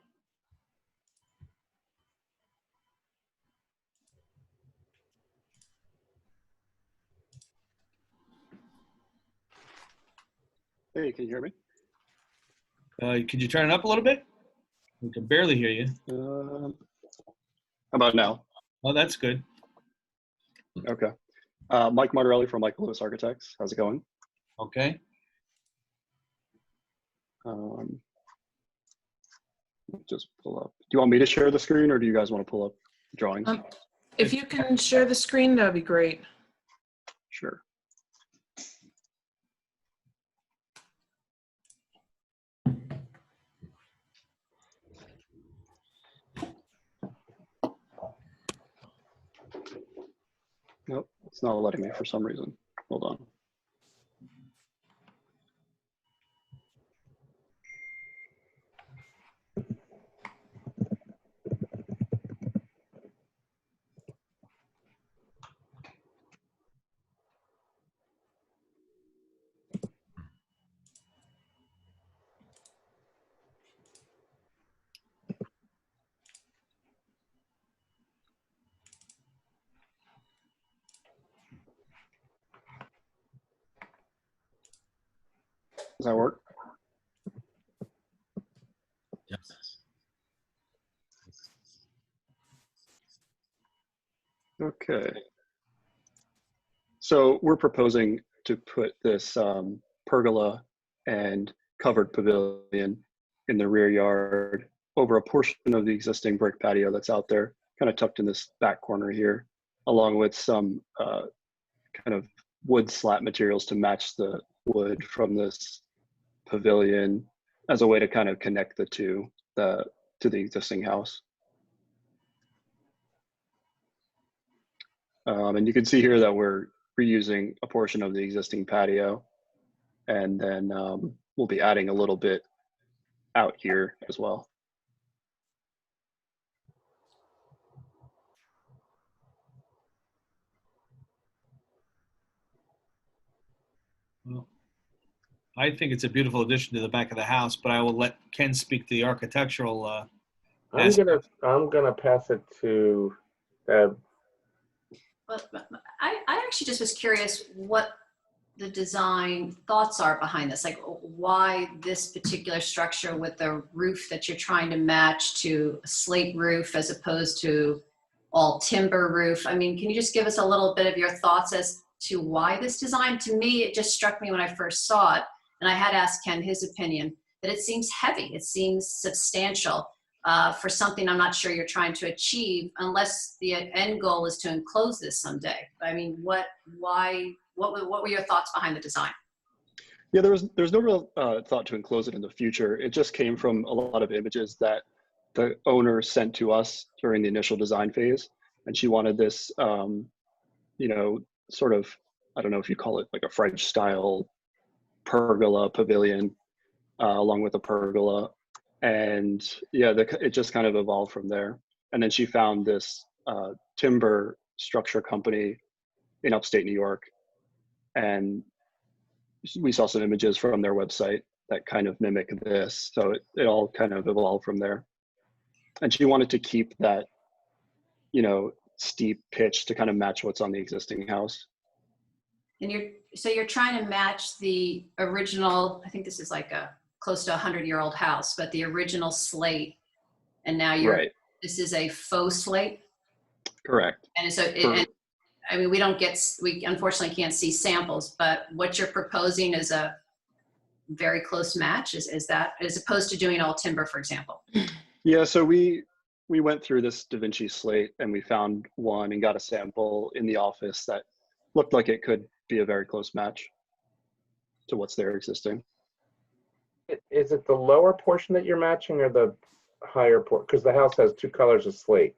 Hey, can you hear me? Could you turn it up a little bit? We can barely hear you. How about now? Oh, that's good. Okay. Mike Martorelli from Michael Lewis Architects. How's it going? Okay. Just pull up. Do you want me to share the screen, or do you guys want to pull up drawings? If you can share the screen, that would be great. Sure. Nope, it's not letting me for some reason. Hold on. Does that work? Yes. Okay. So we're proposing to put this pergola and covered pavilion in the rear yard over a portion of the existing brick patio that's out there, kind of tucked in this back corner here, along with some kind of wood slat materials to match the wood from this pavilion as a way to kind of connect the two. The to the existing house. And you can see here that we're reusing a portion of the existing patio, and then we'll be adding a little bit out here as well. Well, I think it's a beautiful addition to the back of the house, but I will let Ken speak to the architectural. I'm gonna pass it to Deb. But I actually just was curious what the design thoughts are behind this. Like why this particular structure with the roof that you're trying to match to a slate roof as opposed to all timber roof? I mean, can you just give us a little bit of your thoughts as to why this design? To me, it just struck me when I first saw it, and I had asked Ken his opinion, that it seems heavy, it seems substantial for something I'm not sure you're trying to achieve, unless the end goal is to enclose this someday. I mean, what were your thoughts behind the design? Yeah, there's no real thought to enclose it in the future. It just came from a lot of images that the owner sent to us during the initial design phase, and she wanted this, you know, sort of, I don't know if you call it like a French style pergola pavilion, along with a pergola. And yeah, it just kind of evolved from there. And then she found this timber structure company in upstate New York, and we saw some images from their website that kind of mimic this. So it all kind of evolved from there. And she wanted to keep that, you know, steep pitch to kind of match what's on the existing house. And you're trying to match the original, I think this is like a close to 100-year-old house, but the original slate, and now Right. This is a faux slate. Correct. And so I mean, we unfortunately can't see samples, but what you're proposing is a very close match. Is that, as opposed to doing all timber, for example? Yeah, so we went through this Da Vinci slate, and we found one and got a sample in the office that looked like it could be a very close match to what's there existing. Is it the lower portion that you're matching or the higher portion? Because the house has two colors of slate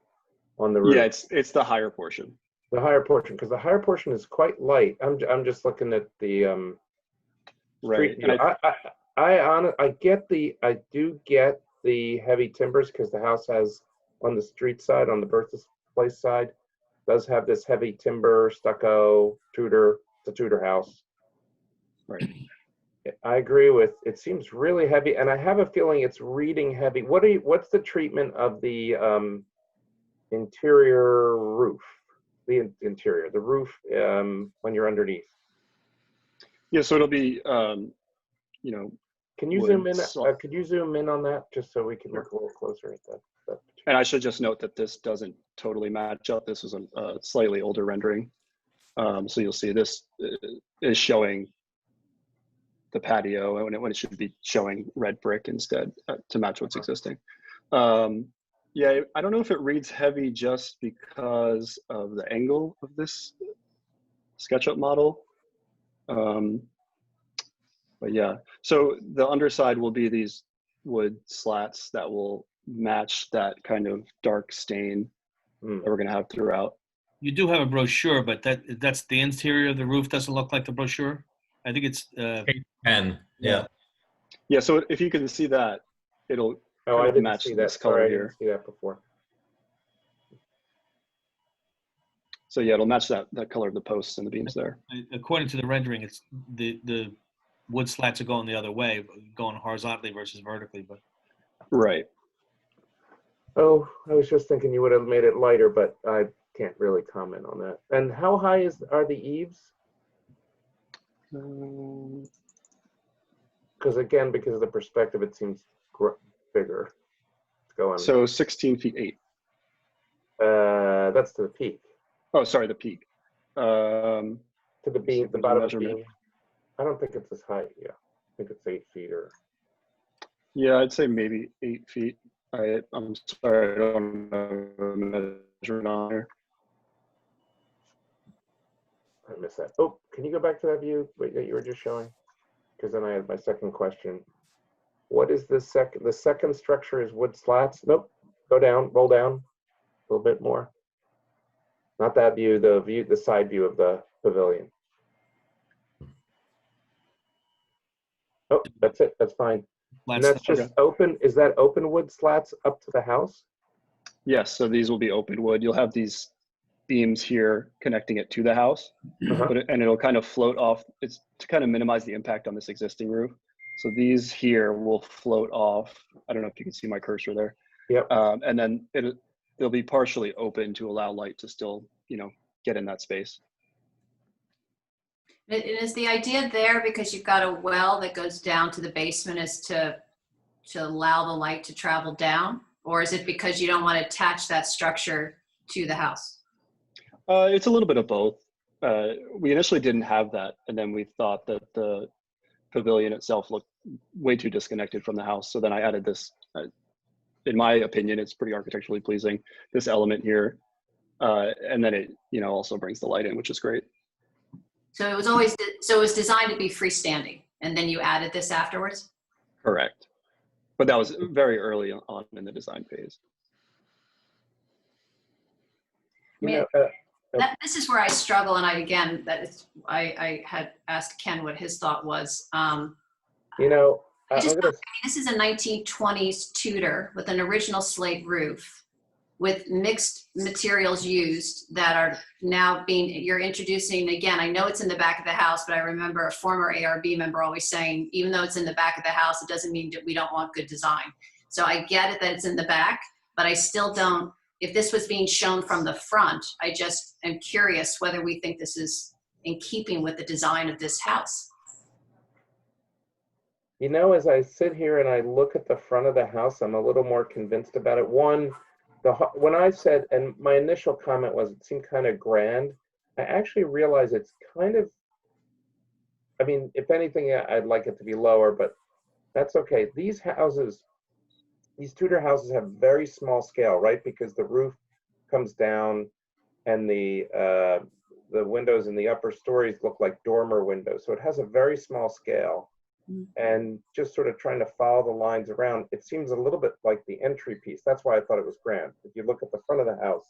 on the roof. Yeah, it's the higher portion. The higher portion, because the higher portion is quite light. I'm just looking at the Right. street view. I do get the heavy timbers, because the house has, on the street side, on the Bertha Place side, does have this heavy timber, stucco, Tudor. It's a Tudor house. Right. I agree with, it seems really heavy, and I have a feeling it's reading heavy. What's the treatment of the interior roof? The interior, the roof, when you're underneath. Yeah, so it'll be, you know. Can you zoom in? Could you zoom in on that, just so we can look a little closer at that? And I should just note that this doesn't totally match up. This was a slightly older rendering. So you'll see this is showing the patio when it should be showing red brick instead, to match what's existing. Yeah, I don't know if it reads heavy just because of the angle of this SketchUp model. But yeah, so the underside will be these wood slats that will match that kind of dark stain that we're gonna have throughout. You do have a brochure, but that's the interior of the roof doesn't look like the brochure. I think it's And yeah. Yeah, so if you can see that, it'll I didn't match see this that. color Sorry, I here. didn't see that before. So yeah, it'll match that color of the posts and the beams there. according to the rendering, it's the wood slats are going the other way, going horizontally versus vertically. But right. Oh, I was just thinking you would have made it lighter, but I can't really comment on that. And how high are the eaves? Because again, because of the perspective, it seems bigger. Let's go on. So 16 feet 8. That's to the peak. Oh, sorry, the peak. To the beam, the bottom of the beam. I don't think it's as high. Yeah, I think it's 8 feet or. Yeah, I'd say maybe 8 feet. I'm sorry, I don't have a measurement on there. I missed that. Oh, can you go back to that view that you were just showing? Because then I had my second question. what is the second structure is wood slats? Nope, go down, roll down a little bit more. Not that view, the side view of the pavilion. Oh, that's it, that's fine. And that's just open, is that open wood slats up to the house? Yes, so these will be open wood. You'll have these beams here connecting it to the house, and it'll kind of float off. It's to kind of minimize the impact on this existing roof. So these here will float off. I don't know if you can see my cursor there. Yep. And then they'll be partially open to allow light to still, get in that space. And is the idea there, because you've got a well that goes down to the basement, is to allow the light to travel down? Or is it because you don't want to attach that structure to the house? It's a little bit of both. We initially didn't have that, and then we thought that the pavilion itself looked way too disconnected from the house. So then I added this, in my opinion, it's pretty architecturally pleasing, this element here. And then it, also brings the light in, which is great. So it was designed to be freestanding, and then you added this afterwards? Correct. But that was very early on in the design phase. This is where I struggle, and I had asked Ken what his thought was. This is a 1920s Tudor with an original slate roof with mixed materials used that are now you're introducing, again, I know it's in the back of the house, but I remember a former ARB member always saying, even though it's in the back of the house, it doesn't mean that we don't want good design. So I get it that it's in the back, but I still don't, if this was being shown from the front, I just am curious whether we think this is in keeping with the design of this house. As I sit here and I look at the front of the house, I'm a little more convinced about it. One, when I said, and my initial comment was it seemed kind of grand, I actually realize it's kind of, if anything, I'd like it to be lower, but that's okay. These houses, these Tudor houses have very small scale, right? Because the roof comes down and the windows in the upper stories look like dormer windows. So it has a very small scale. And just sort of trying to follow the lines around, it seems a little bit like the entry piece. That's why I thought it was grand. If you look at the front of the house,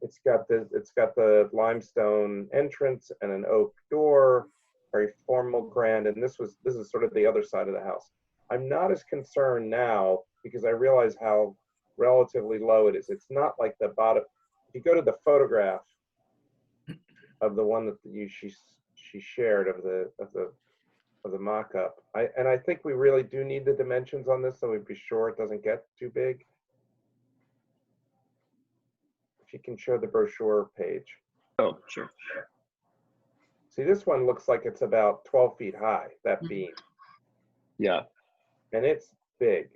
it's got the limestone entrance and an oak door, very formal, grand. And this is sort of the other side of the house. I'm not as concerned now because I realize how relatively low it is. It's not like the bottom. If you go to the photograph of the one that she shared of the mock-up, I think we really do need the dimensions on this so we'd be sure it doesn't get too big. If you can show the brochure page. Oh, sure. See, this one looks like it's about 12 feet high, that beam. Yeah. And it's big.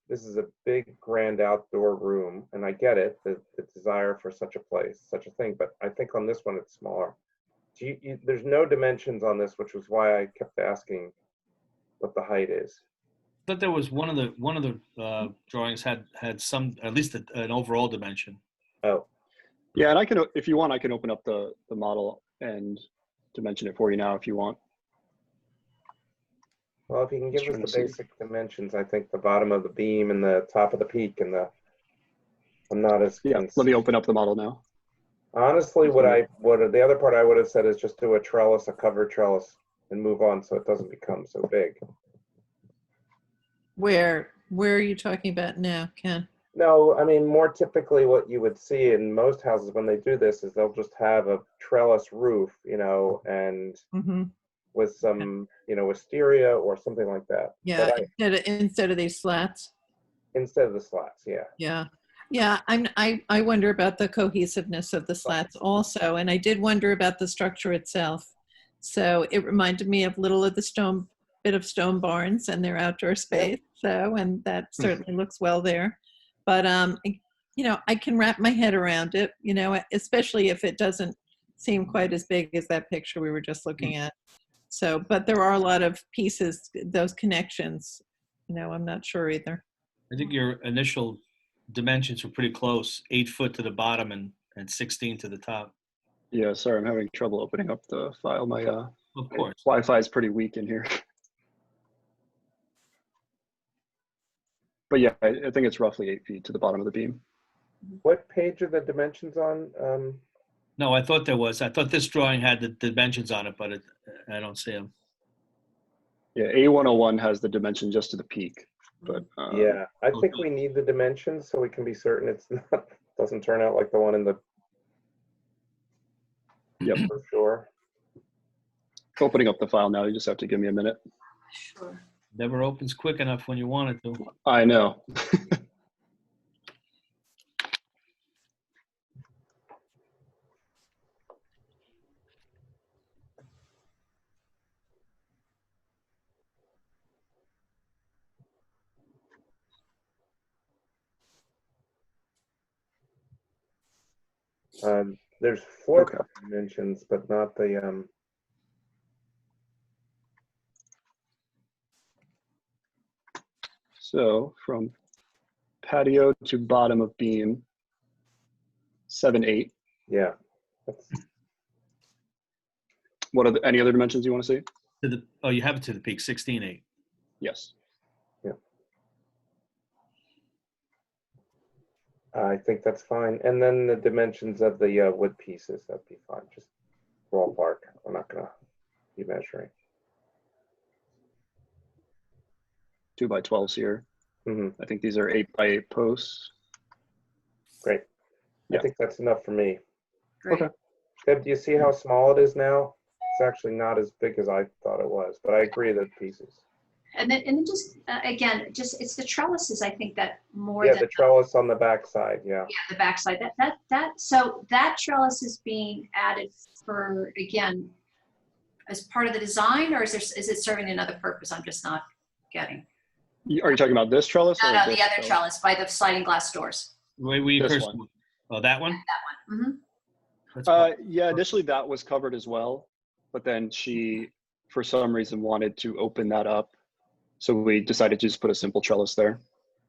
This is a big grand outdoor room, and I get it, the desire for such a place, such a thing, but I think on this one it's smaller. There's no dimensions on this, which was why I kept asking what the height is. I thought there was one of the drawings had some, at least an overall dimension. Oh. Yeah, and I can, if you want, I can open up the model and dimension it for you now if you want. Well, if you can give us the basic dimensions, I think the bottom of the beam and the top of the peak and I'm not as... Yeah, let me open up the model now. Honestly, the other part I would have said is just do a covered trellis, and move on so it doesn't become so big. Where are you talking about now, Ken? No, more typically what you would see in most houses when they do this is they'll just have a trellis roof, and with some, wisteria or something like that. Yeah, instead of these slats. Instead of the slats, yeah. Yeah. Yeah, I wonder about the cohesiveness of the slats also, and I did wonder about the structure itself. So it reminded me of little of the bit of stone barns and their outdoor space. So, and that certainly looks well there. But I can wrap my head around it. Especially if it doesn't seem quite as big as that picture we were just looking at. So, but there are a lot of pieces, those connections. I'm not sure either. I think your initial dimensions were pretty close, 8 foot to the bottom and 16 to the top. Yeah, sorry, I'm having trouble opening up the file. My of course, Wi-Fi is pretty weak in here. But yeah, I think it's roughly 8 feet to the bottom of the beam. What page are the dimensions on? No, I thought there was. I thought this drawing had the dimensions on it, but I don't see them. Yeah, A101 has the dimension just to the peak, but Yeah, I think we need the dimensions so we can be certain it's not, doesn't turn out like the one in the. Yep, for sure. Opening up the file now. You just have to give me a minute. Sure. Never opens quick enough when you want it to. I know. There's floor plan dimensions, but not the So from patio to bottom of beam, 7/8. Yeah. That's, What are any other dimensions you want to see? To the, oh, you have it to the peak, 16.8. Yes. yeah. I think that's fine. And then the dimensions of the wood pieces, that'd be fine. Just ballpark. I'm not gonna be measuring. 2x12s here. I think these are 8x8 posts. Great. Yeah. I think that's enough for me. Great. Okay. Deb, do you see how small it is now? It's actually not as big as I thought it was, but I agree that pieces. And then just, again, just, it's the trellises, I think, that more Yeah, than. the trellis on the backside, yeah. Yeah, the backside. So that trellis is being added for, again, as part of the design, or is it serving another purpose? I'm just not getting. Are you talking about this trellis? No, or no, this the other trellis by the sliding glass doors. Wait, we This first. one. Oh, that one? That one. Mm-hmm. Yeah, initially that was covered as well, but then she, for some reason, wanted to open that up. So we decided to just put a simple trellis there.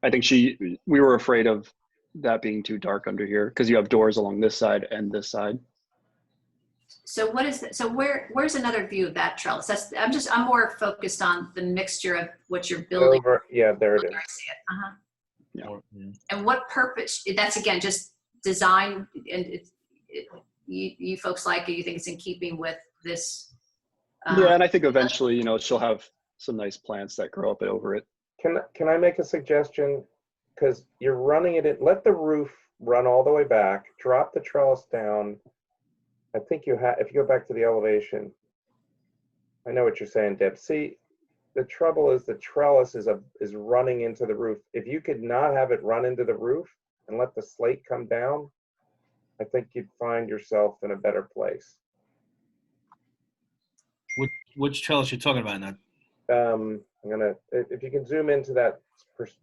I think we were afraid of that being too dark under here because you have doors along this side and this side. So what is that? So where's another view of that trellis? I'm more focused on the mixture of what you're building. Yeah, there it is. I see it. Uh-huh. Yeah. And what purpose? That's again just design, and you folks like it. You think it's in keeping with this? Yeah, and I think eventually, she'll have some nice plants that grow up over it. Can I make a suggestion? Because you're running it in, let the roof run all the way back, drop the trellis down. I think if you go back to the elevation, I know what you're saying, Deb. See, the trouble is the trellis is running into the roof. If you could not have it run into the roof and let the slate come down, I think you'd find yourself in a better place. Which trellis you're talking about now? I'm gonna, if you can zoom into that,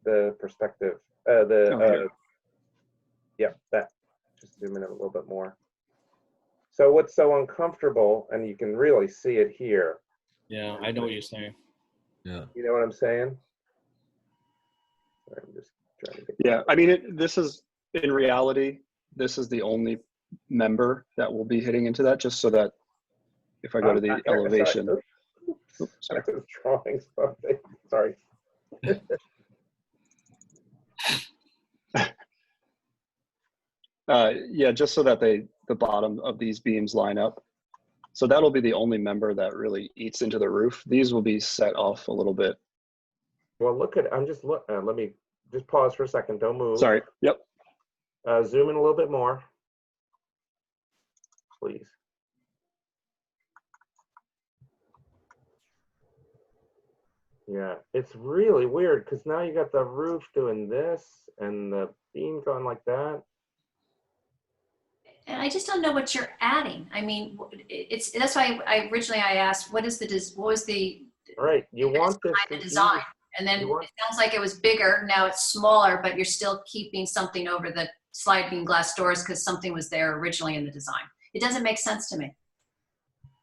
the perspective, yeah, that, just zoom in a little bit more. So what's so uncomfortable, and you can really see it here. Yeah, I know what you're saying. Yeah. You know what I'm saying? I'm just trying to get. Yeah, I mean, this is, in reality, this is the only member that will be hitting into that, just so that if I go to the elevation. Oops, sorry. Those drawings, sorry. Yeah, just so that the bottom of these beams line up. So that'll be the only member that really eats into the roof. These will be set off a little bit. Well, look at, let me just pause for a second. Don't move. Sorry. Yep. Zoom in a little bit more, please. Yeah, it's really weird because now you got the roof doing this and the beam going like that. And I just don't know what you're adding. I mean, that's why I originally asked, what was the right? You want this the design, and then it sounds like it was bigger. Now it's smaller, but you're still keeping something over the sliding glass doors because something was there originally in the design. It doesn't make sense to me.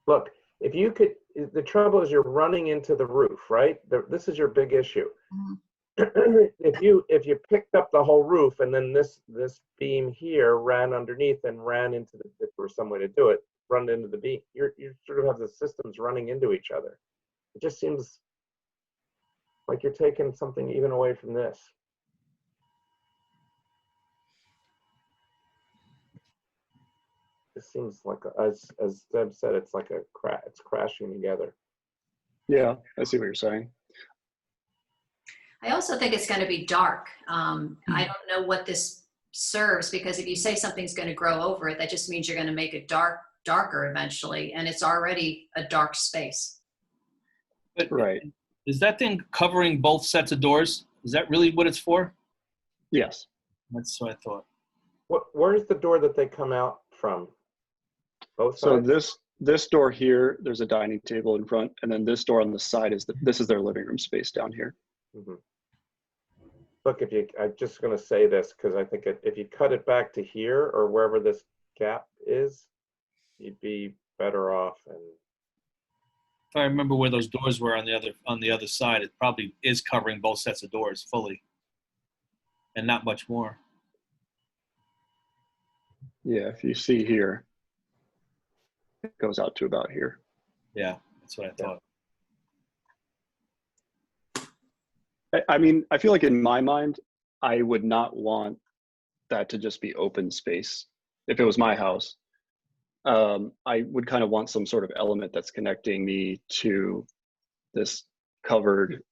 Look, if you could, the trouble is you're running into the roof, right? This is your big issue. Mm-hmm. If you picked up the whole roof and then this beam here ran underneath and ran into the, if there was some way to do it, run into the beam, you sort of have the systems running into each other. It just seems like you're taking something even away from this. This seems like, as Deb said, it's like it's crashing together. Yeah, I see what you're saying. I also think it's going to be dark. I don't know what this serves, because if you say something's going to grow over it, that just means you're going to make it darker eventually, and it's already a dark space. But Right. is that thing covering both sets of doors? Is that really what it's for? Yes. That's what I thought. Where's the door that they come out from? Both So sides? this door here, there's a dining table in front, and then this door on the side this is their living room space down here. Mhm. Look, I'm just going to say this because I think if you cut it back to here or wherever this gap is, you'd be better off. And If I remember where those doors were on the other side, it probably is covering both sets of doors fully, and not much more. Yeah, if you see here, it goes out to about here. Yeah, that's what I thought. I mean, I feel like in my mind, I would not want that to just be open space. If it was my house, I would kind of want some sort of element that's connecting me to this covered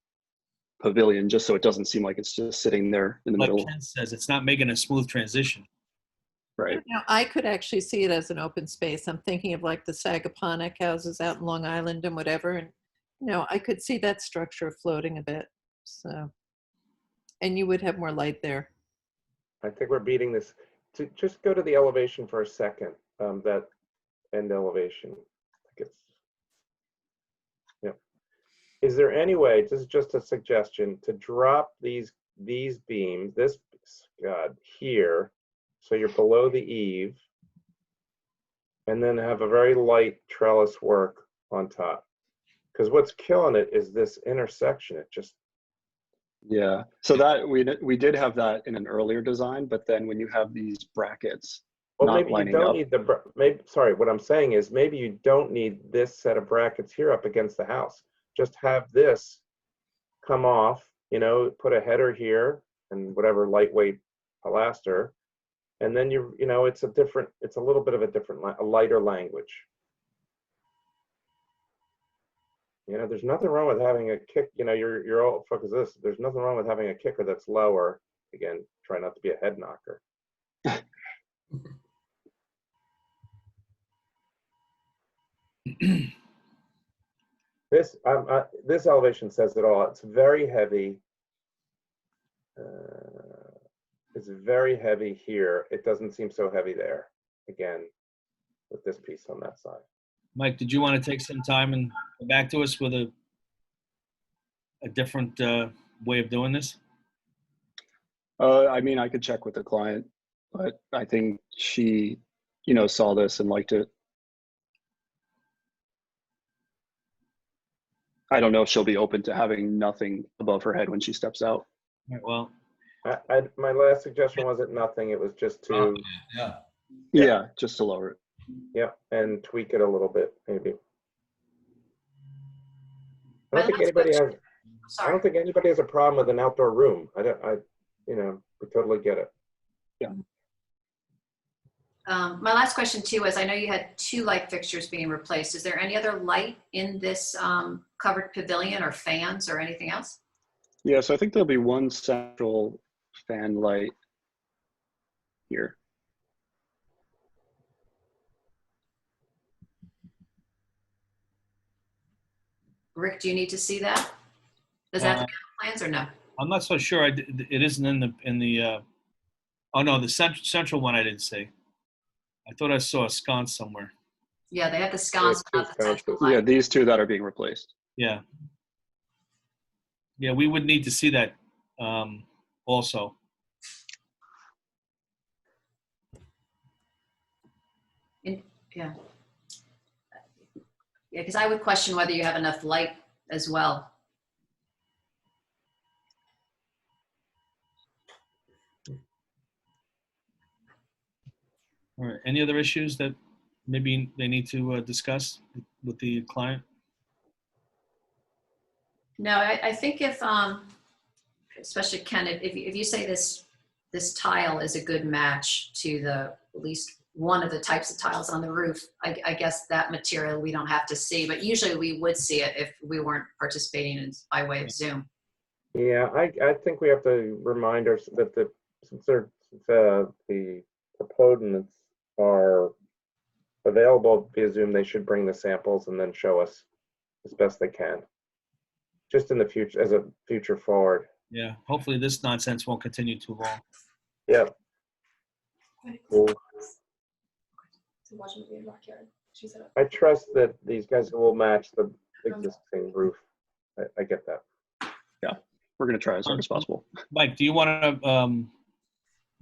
pavilion, just so it doesn't seem like it's just sitting there in the Like middle. Ken says, it's not making a smooth transition. Right. Now, I could actually see it as an open space. I'm thinking of like the Sagaponic houses out in Long Island and whatever. And, I could see that structure floating a bit. So, and you would have more light there. I think we're beating this. To just go to the elevation for a second, that end elevation. I think it's, yeah. Is there any way, this is just a suggestion, to drop these beams, here, so you're below the eave, and then have a very light trellis work on top? Because what's killing it is this intersection. It just, Yeah. So that we did have that in an earlier design, but then when you have these brackets well, not maybe you lining don't up, need sorry, what I'm saying is maybe you don't need this set of brackets here up against the house. Just have this come off, put a header here and whatever lightweight pilaster. And then it's a little bit of a lighter language. There's nothing wrong with having a kick, you're all focus this. There's nothing wrong with having a kicker that's lower. Again, try not to be a head knocker. This elevation says it all. It's very heavy. It's very heavy here. It doesn't seem so heavy there. Again, with this piece on that side. Mike, did you want to take some time and come back to us with a different way of doing this? I mean, I could check with the client, but I think she, saw this and liked it. I don't know if she'll be open to having nothing above her head when she steps out. Right, well, my last suggestion wasn't nothing. It was just to Yeah, just to lower it. yeah, and tweak it a little bit, maybe. I My don't think last anybody question- has. I don't think anybody has a problem with an outdoor room. We totally get it. Yeah. My last question too is, I know you had 2 light fixtures being replaced. Is there any other light in this covered pavilion or fans or anything else? Yeah, so I think there'll be one central fan light here. Rick, do you need to see that? Does that have to be on the plans or no? I'm not so sure. It isn't in the. Oh no, the central one I didn't see. I thought I saw a sconce somewhere. Yeah, they have the sconce, but not the central Yeah, light. these 2 that are being replaced. Yeah. Yeah, we would need to see that also. Yeah. Yeah, because I would question whether you have enough light as well. All right. Any other issues that maybe they need to discuss with the client? No, I think if, especially Ken, if you say this tile is a good match to the least one of the types of tiles on the roof. I guess that material we don't have to see, but usually we would see it if we weren't participating in by way of Zoom. Yeah, I think we have to remind us that since the proponents are available via Zoom, they should bring the samples and then show us as best they can. Just in the future, as a future forward. Yeah, hopefully this nonsense won't continue too long. Yep. Cool. I trust that these guys will match the existing roof. I get that. Yeah, we're going to try as hard as possible. Mike, do you want to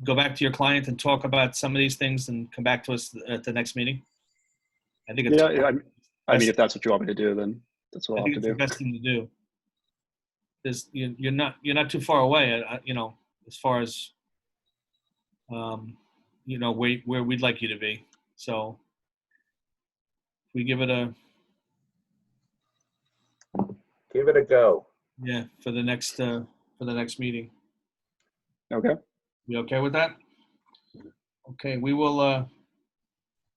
go back to your client and talk about some of these things and come back to us at the next meeting? I think it's I mean, if that's what you want me to do, then that's what I'll have to do. The best thing to do. You're not too far away, as far as where we'd like you to be. So we give it a go. Yeah, for the next meeting. Okay. You okay with that? Okay, we will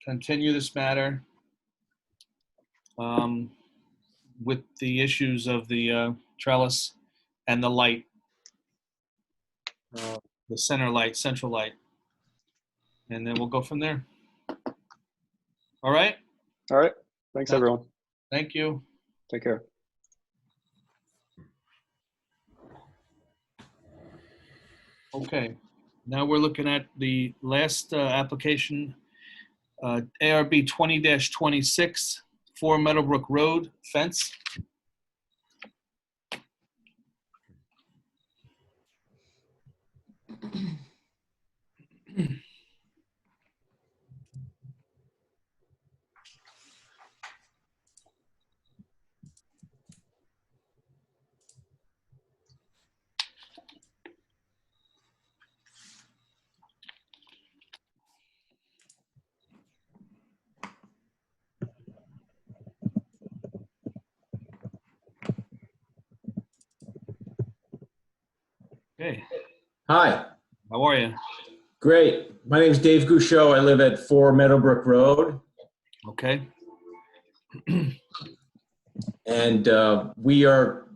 continue this matter with the issues of the trellis and the light, the central light, and then we'll go from there. All right? All right. Thanks, everyone. Thank you. Take care. Okay, now we're looking at the last application, ARB 20-26, 4 Meadowbrook Road fence. Okay. Hi. How are you? Great. My name is Dave Gouchot. I live at 4 Meadowbrook Road. Okay. And we are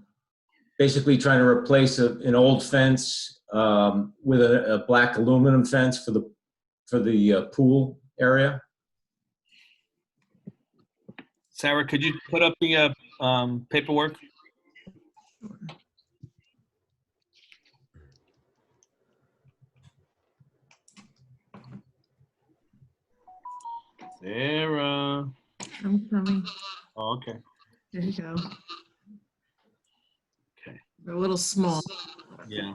basically trying to replace an old fence with a black aluminum fence for the pool area. Sarah, could you put up the paperwork? Sarah. I'm coming. Oh, okay. There you go. Okay. They're a little small. Yeah.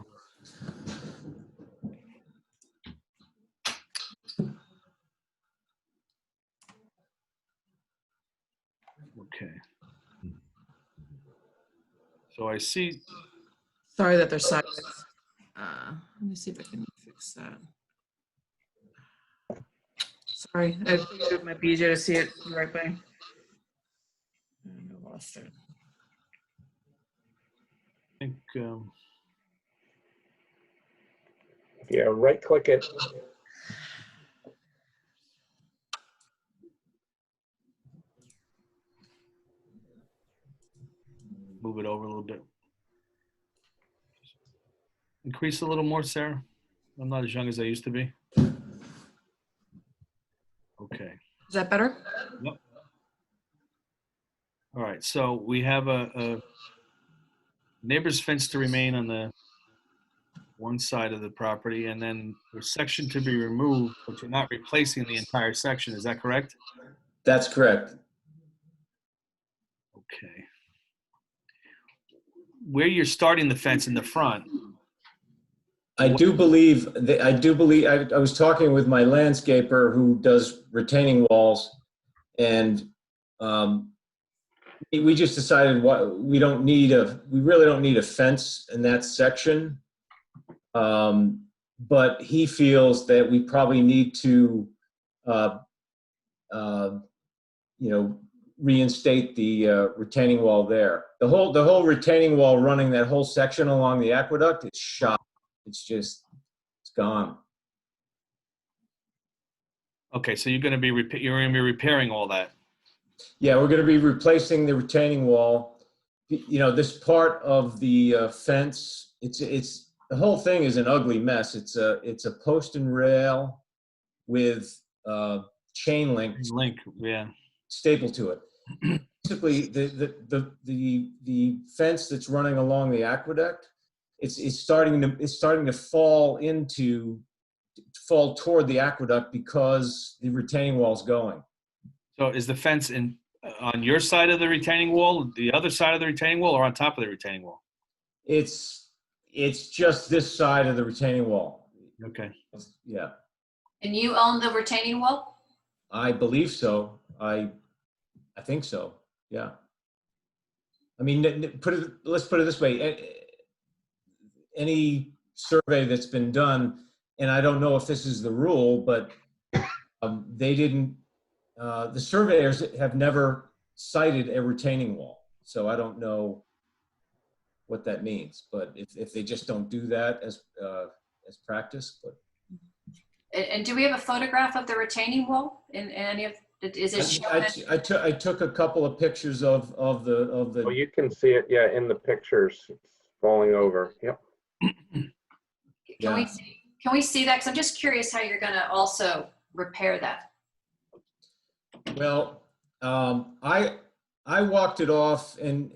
Okay. So I see. Sorry that they're sideways. Let me see if I can fix that. Sorry, I figured it might be easier to see it the right way. And I lost it. I think. Yeah, right click it. Move it over a little bit. Increase a little more, Sarah. I'm not as young as I used to be. Okay. Is that better? Yep. All right, so we have a neighbor's fence to remain on the one side of the property, and then the section to be removed, but you're not replacing the entire section. Is that correct? That's correct. Okay. Where you're starting the fence in the front. I believe, I was talking with my landscaper who does retaining walls, and we just decided we really don't need a fence in that section. But he feels that we probably need to, reinstate the retaining wall there. The whole retaining wall running that whole section along the aqueduct is shot. It's gone. Okay, so you're going to be repairing all that. Yeah, we're going to be replacing the retaining wall. You know, this part of the fence, it's the whole thing is an ugly mess. It's a post and rail with chain link yeah, stapled to it. Basically, the fence that's running along the aqueduct, it's starting to fall toward the aqueduct because the retaining wall's going. So is the fence on your side of the retaining wall, the other side of the retaining wall, or on top of the retaining wall? It's just this side of the retaining wall. Okay. Yeah. And you own the retaining wall? I believe so. I think so. Yeah. I mean, let's put it this way. Any survey that's been done, and I don't know if this is the rule, but they didn't, the surveyors have never cited a retaining wall. So I don't know what that means, but if they just don't do that as practice, but. And do we have a photograph of the retaining wall in any of? Is it showing? I took a couple of pictures of the. Well, you can see it, yeah, in the pictures. It's falling over. Yep. Can we see that? Because I'm just curious how you're going to also repair that. Well, I walked it off, and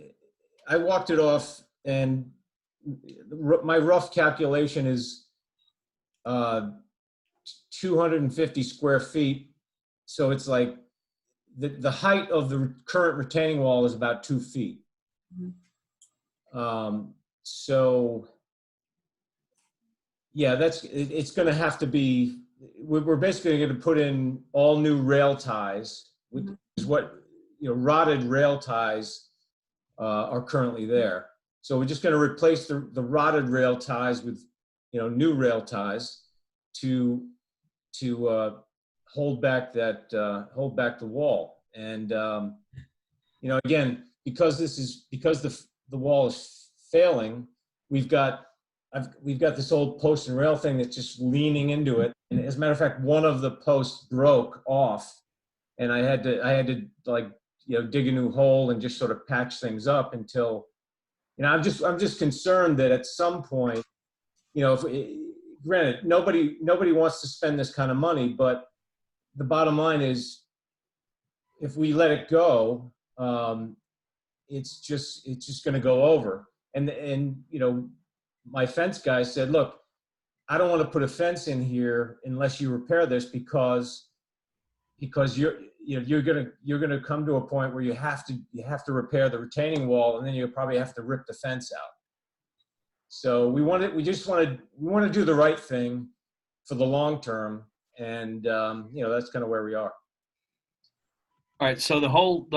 my rough calculation is 250 square feet. So it's like the height of the current retaining wall is about 2 feet. So yeah, it's going to have to be, we're basically going to put in all new rail ties, which is what, rotted rail ties are currently there. So we're just going to replace the rotted rail ties with, new rail ties to hold back the wall. And again, because the wall is failing, we've got this old post and rail thing that's just leaning into it. And as a matter of fact, one of the posts broke off, and I had to dig a new hole and just sort of patch things up until, I'm just concerned that at some point, granted, nobody wants to spend this kind of money, but the bottom line is, if we let it go, it's just going to go over. And my fence guy said, look, I don't want to put a fence in here unless you repair this, because you're going to come to a point where you have to repair the retaining wall, and then you'll probably have to rip the fence out. So we want to do the right thing for the long term, and that's kind of where we are. All right. So the whole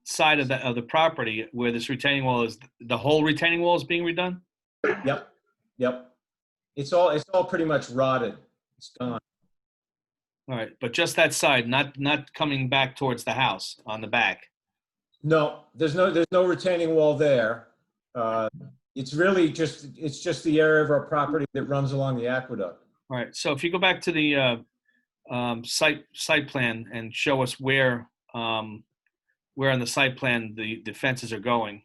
side of the property where this retaining wall is, the whole retaining wall is being redone? Yep. It's all pretty much rotted. It's gone. All right, but just that side, not coming back towards the house on the back. No, there's no retaining wall there. It's really just the area of our property that runs along the aqueduct. All right. So if you go back to the site plan and show us where on the site plan the fences are going,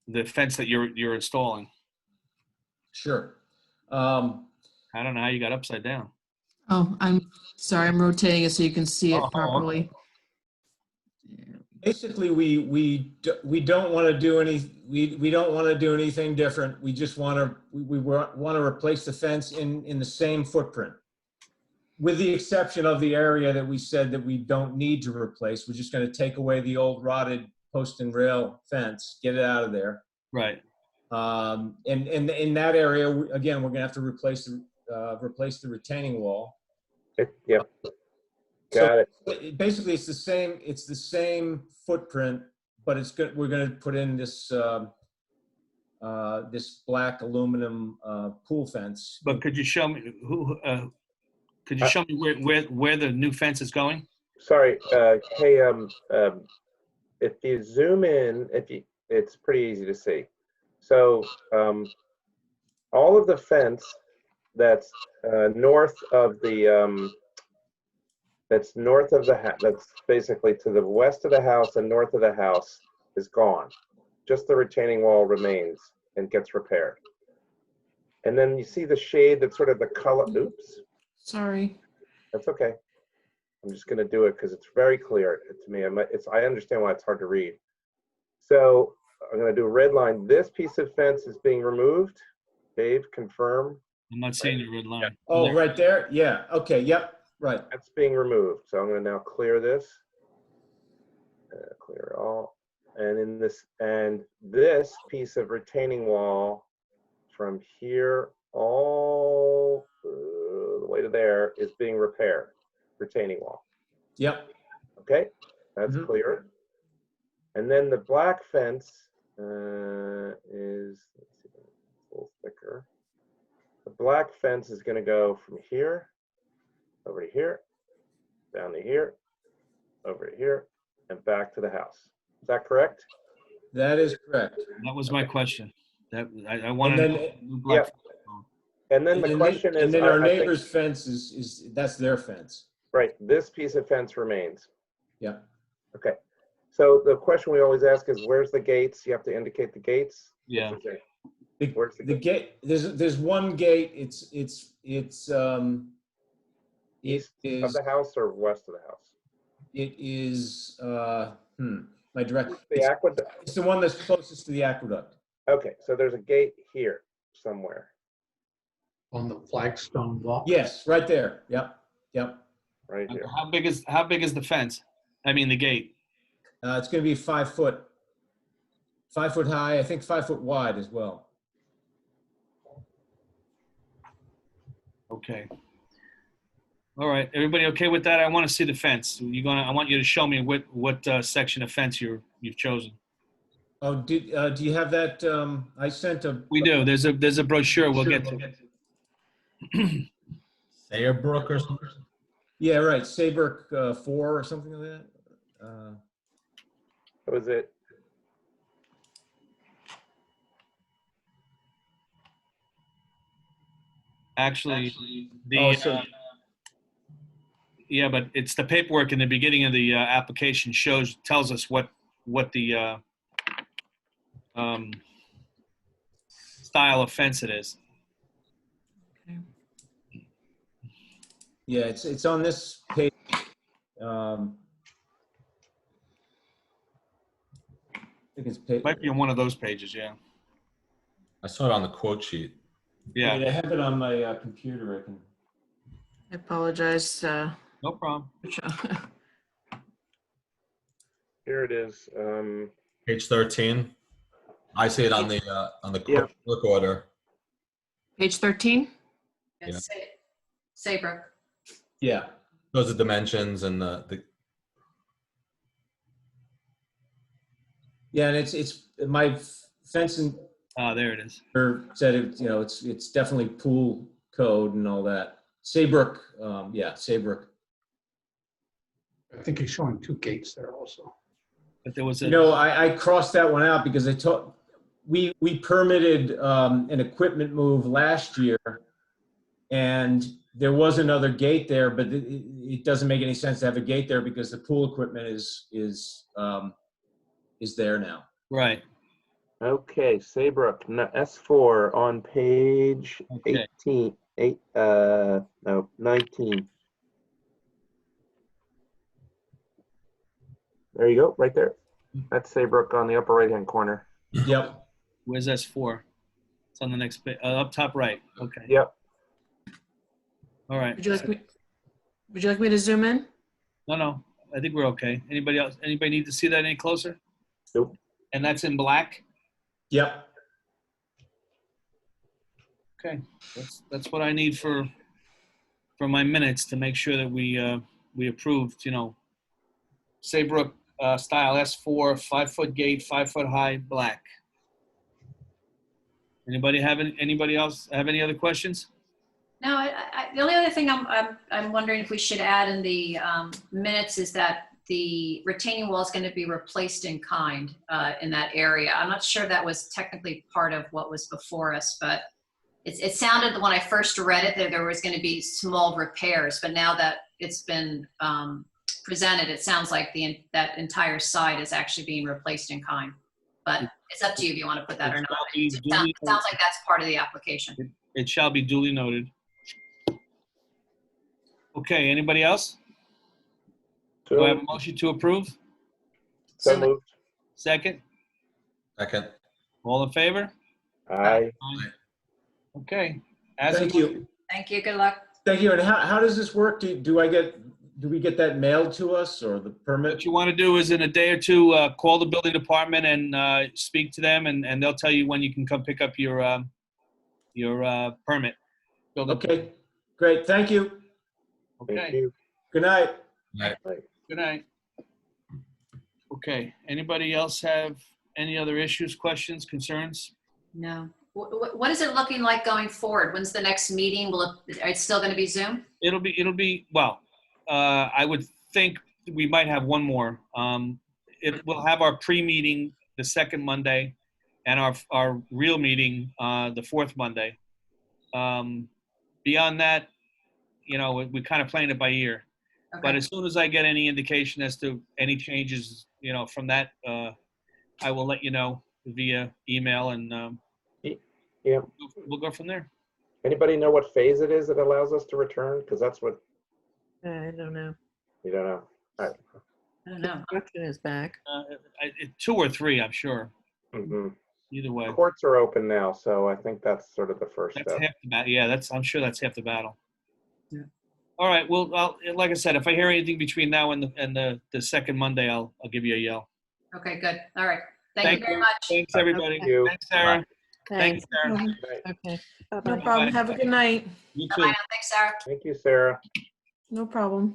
the fence that you're installing. Sure. I don't know how you got upside down. Oh, I'm sorry. I'm rotating it so you can see it properly. Basically, we don't want to do we don't want to do anything different. We just want to replace the fence in the same footprint, with the exception of the area that we said that we don't need to replace. We're just going to take away the old rotted post and rail fence, get it out of there. Right. And in that area, again, we're going to have to replace the retaining wall. Yep. Got it. Basically, it's the same footprint, but we're going to put in this this black aluminum pool fence. But could you show me where the new fence is going? Sorry. Hey, if you zoom in, it's pretty easy to see. So all of the fence that's north of the that's north of the that's basically to the west of the house and north of the house is gone. Just the retaining wall remains and gets repaired. And then you see the shade that's sort of the color. Oops, Sorry. that's okay. I'm just going to do it because it's very clear to me. I understand why it's hard to read. So I'm going to do a red line. This piece of fence is being removed. Dave, confirm. I'm not seeing the red line. Oh, right there? Yeah, okay, yep, right. That's being removed. So I'm going to now clear this. Clear it all. And this piece of retaining wall from here all the way to there is being repaired. Retaining wall. Yep. Okay, that's clear. And then the black fence is, let's see, a little thicker. The black fence is going to go from here over to here, down to here, over to here, and back to the house. Is that correct? That is correct. That was my question. That I wanted And to then- know black fence. And then the question is, And then our I think- neighbor's fence that's their fence. right, this piece of fence remains. Yeah. Okay. So the question we always ask is, where's the gates? You have to indicate the gates. Yeah. Where's The gate, there's one gate, it is, of the house or west of the house? it is, my direct, The aqueduct. it's the one that's closest to the aqueduct. Okay, so there's a gate here somewhere. On the flagstone wall? Yes, right there, yep, yep. Right here. How big is the fence? I mean the gate. It's gonna be 5 foot. 5 foot high, I think 5 foot wide as well. Okay. All right, everybody okay with that? I want to see the fence. I want you to show me what section of fence you've chosen. Oh, do you have that, I sent a. We do. There's a brochure we'll get to. Sayerbrook or something? Yeah, right, Saybrook 4 or something like that. That was it. Actually, Oh, so- yeah, but it's the paperwork in the beginning of the application tells us what the style of fence it is. Yeah, it's on this page. I think it's page. Might be on one of those pages, yeah. I saw it on the quote sheet. Yeah. I have it on my computer. I can. I apologize. No problem. Here it is. Page 13. I see it on the Yeah. work order. Page 13? Yeah. Saybrook. Yeah. Those are dimensions and the Yeah, and it's my fencing. There it is. Said it. It's definitely pool code and all that. Saybrook. Yeah, Saybrook. I think he's showing 2 gates there also. But there was I crossed that one out because we permitted an equipment move last year, and there was another gate there, but it doesn't make any sense to have a gate there because the pool equipment is there now. Right. Okay, Saybrook, S4 on page 19. There you go, right there. That's Saybrook on the upper right-hand corner. Yep. Where's S4? It's on the next page, up top right. Okay. Yep. All right. Would you like me to zoom in? No. I think we're okay. Anybody else? Anybody need to see that any closer? Nope. And that's in black? Yep. Okay. That's what I need for my minutes to make sure that we approved, Saybrook style S4, 5 foot gate, 5 foot high, black. Anybody else have any other questions? No, the only other thing I'm wondering if we should add in the minutes is that the retaining wall is going to be replaced in kind in that area. I'm not sure that was technically part of what was before us, but it sounded when I first read it that there was going to be small repairs, but now that it's been presented, it sounds like that entire side is actually being replaced in kind. But it's up to you if you want to put that or not. It sounds like that's part of the application. It shall be duly noted. Okay, anybody else? Do I have a motion to approve? So moved. Second? Second. All in favor? Aye. Okay. Thank you. Thank you. Good luck. Thank you. And how does this work? Do we get that mailed to us or the permit? What you want to do is in a day or two, call the building department and speak to them, and they'll tell you when you can come pick up your permit. Okay, great. Thank you. Okay. Good night. Good night. Okay. Anybody else have any other issues, questions, concerns? No. What is it looking like going forward? When's the next meeting? It's still going to be Zoom? It'll be well. I would think we might have one more. We'll have our pre-meeting the second Monday, and our real meeting the fourth Monday. Beyond that, we're kind of playing it by ear. Okay. But as soon as I get any indication as to any changes, from that, I will let you know via email, and Yeah. we'll go from there. Anybody know what phase it is that allows us to return? Because that's what I don't know. you don't know. All right. I don't know. Construction is back. 2 or 3, I'm sure. Mm-hmm. Either way. Courts are open now, so I think that's sort of the first That's step. half the battle. Yeah, I'm sure that's half the battle. Yeah. All right. Well, like I said, if I hear anything between now and the second Monday, I'll give you a yell. Okay, good. All right. Thank you very much. Thanks, everybody. Thank you. Thanks, Sarah. Thanks. Sarah. Okay. No Bye-bye. problem. Have a good night. You Bye-bye too. now. Thanks, Sarah. Thank you, Sarah. No problem.